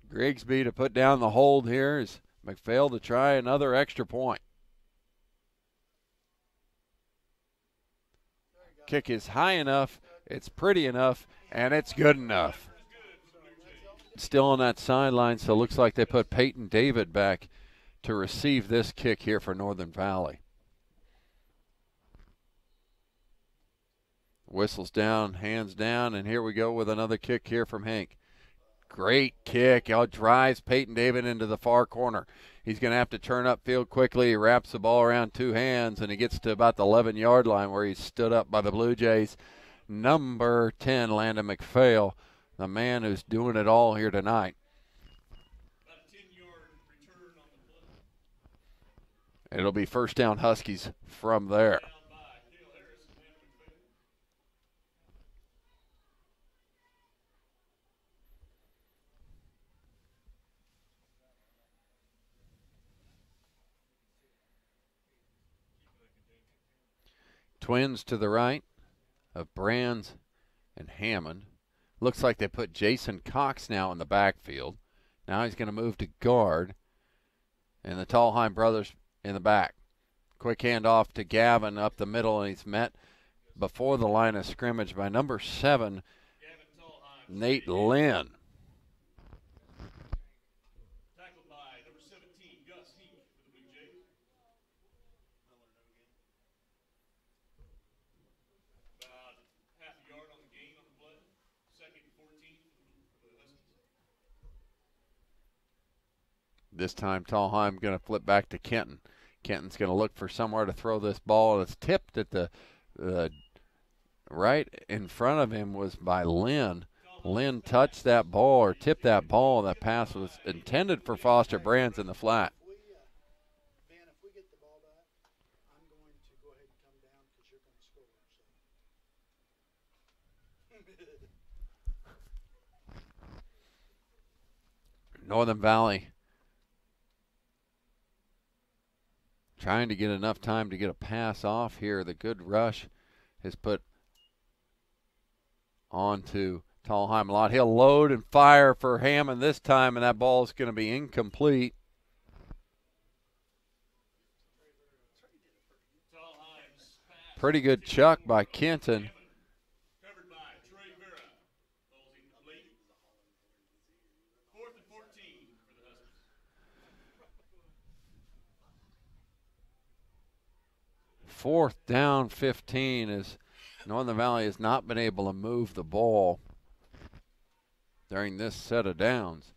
Grigsby to put down the hold here is McPhail to try another extra point. Kick is high enough, it's pretty enough, and it's good enough. Still on that sideline, so it looks like they put Peyton David back to receive this kick here for Northern Valley. Whistles down, hands down, and here we go with another kick here from Hank. Great kick. It drives Peyton David into the far corner. He's going to have to turn upfield quickly. He wraps the ball around two hands, and he gets to about the 11-yard line where he's stood up by the Blue Jays. Number 10, Landon McPhail, the man who's doing it all here tonight. It'll be first down Huskies from there. Twins to the right of Brands and Hammond. Looks like they put Jason Cox now in the backfield. Now he's going to move to guard. And the Tallheim brothers in the back. Quick handoff to Gavin up the middle, and he's met before the line of scrimmage by number 7, Nate Lynn. Tackled by number 17, Gus Heek for the Blue Jays. About half a yard on the gain on the play. Second and 14 for the Huskies. This time Tallheim going to flip back to Kenton. Kenton's going to look for somewhere to throw this ball. It's tipped at the right in front of him was by Lynn. Lynn touched that ball or tipped that ball. That pass was intended for Foster Brands in the flat. Van, if we get the ball back, I'm going to go ahead and come down because you're going to score. Northern Valley trying to get enough time to get a pass off here. The good rush has put onto Tallheim a lot. He'll load and fire for Hammond this time, and that ball is going to be incomplete. Pretty good chuck by Kenton. Covered by Trey Vera. Ball's incomplete. 4th and 14 for the Huskies. Fourth down 15 as Northern Valley has not been able to move the ball. during this set of downs.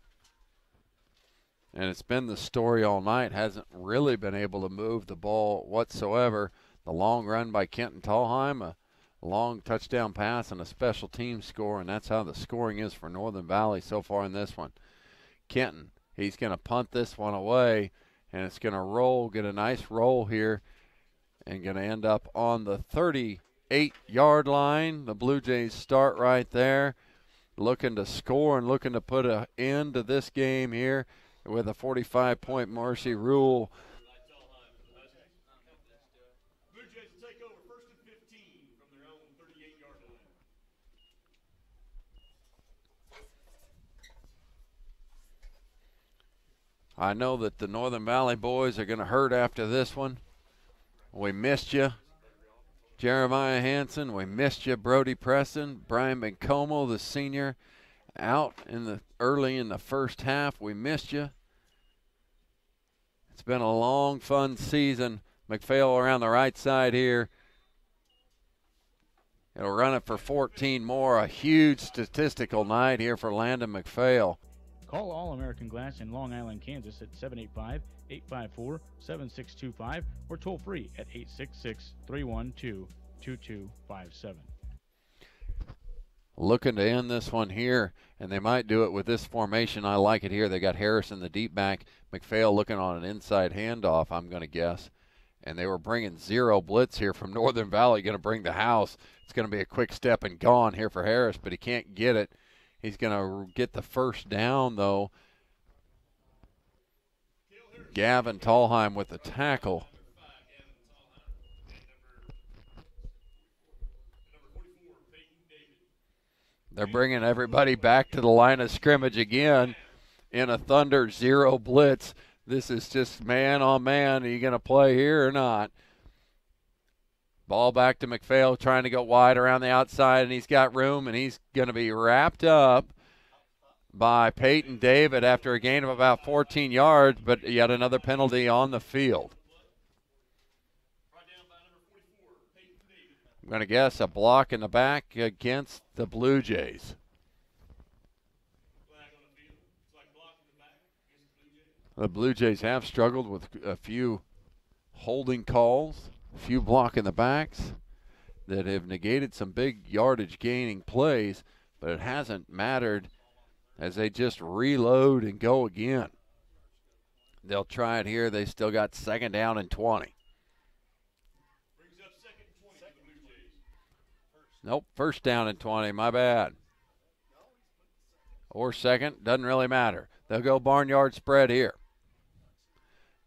And it's been the story all night. Hasn't really been able to move the ball whatsoever. The long run by Kenton Tallheim, a long touchdown pass, and a special team score, and that's how the scoring is for Northern Valley so far in this one. Kenton, he's going to punt this one away, and it's going to roll, get a nice roll here, and going to end up on the 38-yard line. The Blue Jays start right there, looking to score and looking to put an end to this game here with a 45-point Marcy rule. Blue Jays will take over 1st and 15 from their own 38-yard line. I know that the Northern Valley boys are going to hurt after this one. We missed you, Jeremiah Hansen. We missed you, Brody Preston. Brian Bencomo, the senior, out early in the first half. We missed you. It's been a long, fun season. McPhail around the right side here. It'll run it for 14 more. A huge statistical night here for Landon McPhail. Call All-American Glass in Long Island, Kansas at 785-854-7625 or toll free at 866-312-2257. Looking to end this one here, and they might do it with this formation. I like it here. They got Harris in the deep back. McPhail looking on an inside handoff, I'm going to guess. And they were bringing zero blitz here from Northern Valley, going to bring the house. It's going to be a quick step and gone here for Harris, but he can't get it. He's going to get the first down, though. Gavin Tallheim with the tackle. They're bringing everybody back to the line of scrimmage again in a Thunder zero blitz. This is just man on man. Are you going to play here or not? Ball back to McPhail, trying to go wide around the outside, and he's got room, and he's going to be wrapped up by Peyton David after a gain of about 14 yards, but yet another penalty on the field. I'm going to guess a block in the back against the Blue Jays. The Blue Jays have struggled with a few holding calls, a few block in the backs that have negated some big yardage gaining plays, but it hasn't mattered as they just reload and go again. They'll try it here. They still got 2nd down and 20. Nope, 1st down and 20, my bad. Or 2nd, doesn't really matter. They'll go barnyard spread here.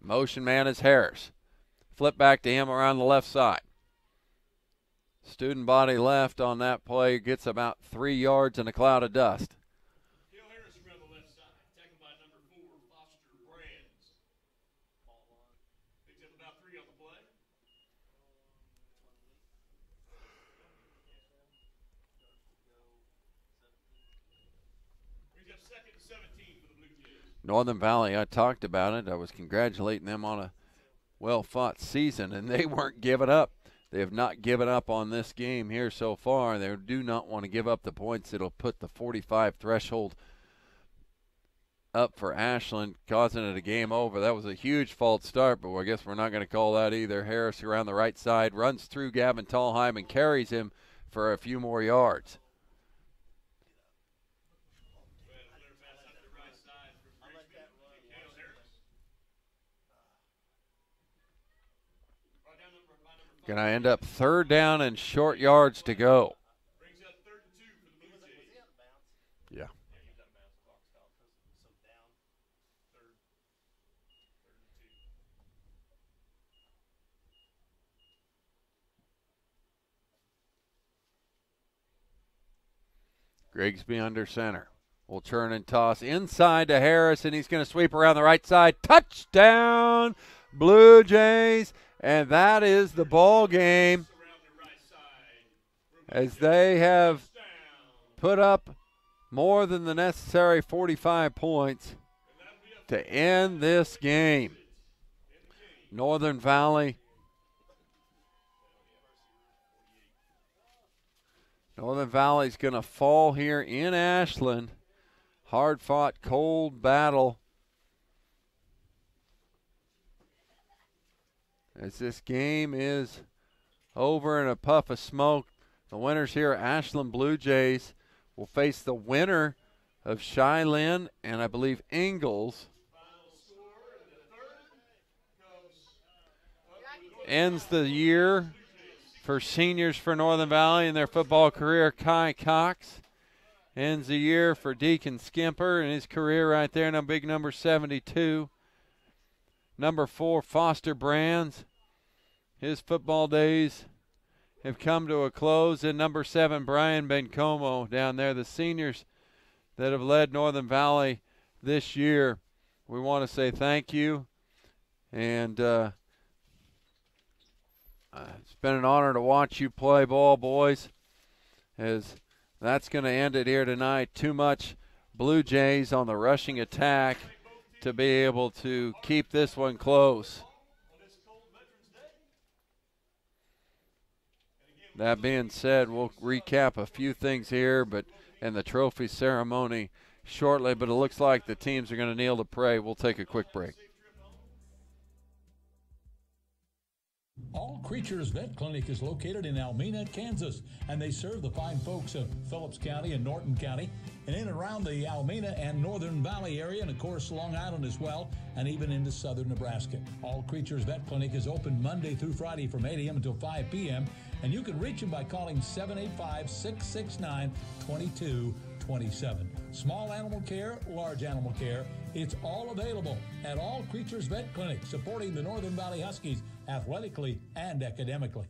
Motion man is Harris. Flip back to him around the left side. Student body left on that play, gets about 3 yards in a cloud of dust. Harris around the left side, tackled by number 4, Foster Brands. Picks up about 3 on the play. Brings up 2nd and 17 for the Blue Jays. Northern Valley, I talked about it. I was congratulating them on a well-fought season, and they weren't giving up. They have not given up on this game here so far. They do not want to give up the points. It'll put the 45 threshold up for Ashland, causing it a game over. That was a huge false start, but I guess we're not going to call that either. Harris around the right side, runs through Gavin Tallheim and carries him for a few more yards. Going to end up 3rd down and short yards to go. Brings up 3rd and 2 for the Blue Jays. Yeah. Grigsby under center. Will turn and toss inside to Harris, and he's going to sweep around the right side. Touchdown, Blue Jays. And that is the ball game as they have put up more than the necessary 45 points to end this game. Northern Valley's going to fall here in Ashland hard-fought, cold battle as this game is over in a puff of smoke. The winners here, Ashland Bluejays, will face the winner of Shilen and I believe Ingalls. Ends the year for seniors for Northern Valley in their football career. Kai Cox ends the year for Deacon Skimper in his career right there. Now big number 72. Number 4, Foster Brands. His football days have come to a close. And number 7, Brian Bencomo down there. The seniors that have led Northern Valley this year, we want to say thank you. And it's been an honor to watch you play ball, boys, as that's going to end it here tonight. Too much Blue Jays on the rushing attack to be able to keep this one close. That being said, we'll recap a few things here and the trophy ceremony shortly, but it looks like the teams are going to kneel to pray. We'll take a quick break. All Creatures Vet Clinic is located in Almena, Kansas, and they serve the fine folks of Phillips County and Norton County, and in and around the Almena and Northern Valley area, and of course Long Island as well, and even into southern Nebraska. All Creatures Vet Clinic is open Monday through Friday from 8 a.m. until 5 p.m., and you can reach them by calling 785-669-2227. Small animal care, large animal care, it's all available at All Creatures Vet Clinic, supporting the Northern Valley Huskies athletically and academically.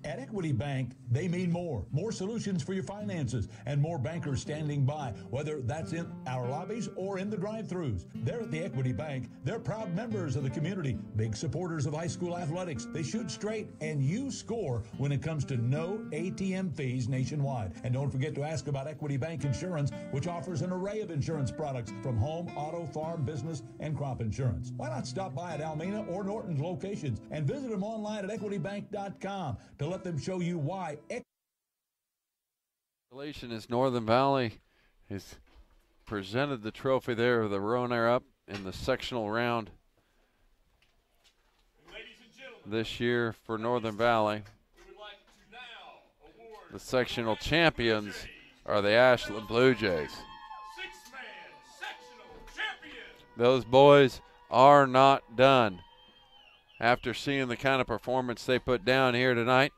At Equity Bank, they mean more. More solutions for your finances and more bankers standing by, whether that's in our lobbies or in the drive-thrus. They're at the Equity Bank. They're proud members of the community, big supporters of high school athletics. They shoot straight, and you score when it comes to no ATM fees nationwide. And don't forget to ask about Equity Bank Insurance, which offers an array of insurance products from home, auto, farm, business, and crop insurance. Why not stop by at Almena or Norton's locations and visit them online at equitybank.com to let them show you why. Congratulations, as Northern Valley has presented the trophy there of the runner-up in the sectional round this year for Northern Valley. The sectional champions are the Ashland Bluejays. Those boys are not done. After seeing the kind of performance they put down here tonight,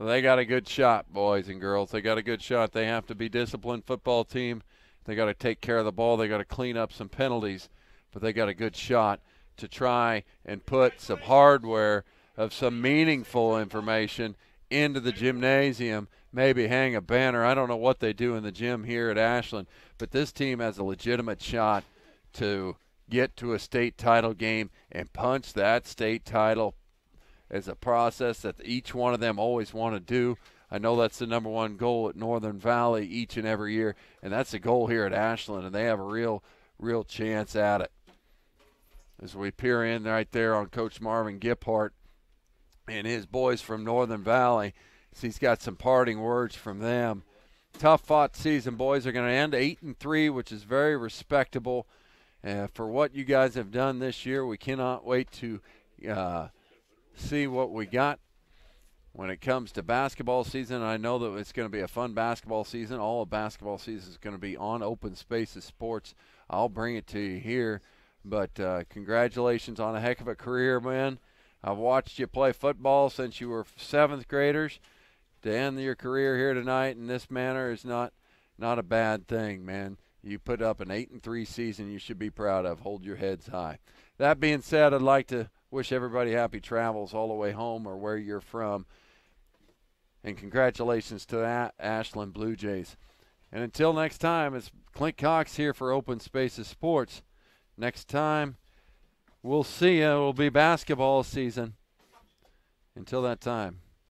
they got a good shot, boys and girls. They got a good shot. They have to be disciplined football team. They got to take care of the ball. They got to clean up some penalties, but they got a good shot to try and put some hardware of some meaningful information into the gymnasium, maybe hang a banner. I don't know what they do in the gym here at Ashland, but this team has a legitimate shot to get to a state title game and punch that state title as a process that each one of them always want to do. I know that's the number one goal at Northern Valley each and every year, and that's the goal here at Ashland, and they have a real chance at it. As we peer in right there on Coach Marvin Giphart and his boys from Northern Valley, he's got some parting words from them. Tough-fought season, boys. Are going to end 8-3, which is very respectable. For what you guys have done this year, we cannot wait to see what we got when it comes to basketball season. I know that it's going to be a fun basketball season. All of basketball season is going to be on Open Spaces Sports. I'll bring it to you here. But congratulations on a heck of a career, man. I've watched you play football since you were 7th graders. To end your career here tonight in this manner is not a bad thing, man. You put up an 8-3 season you should be proud of. Hold your heads high. That being said, I'd like to wish everybody happy travels all the way home or where you're from. And congratulations to that Ashland Bluejays. And until next time, it's Clint Cox here for Open Spaces Sports. Next time, we'll see you. It will be basketball season. Until that time.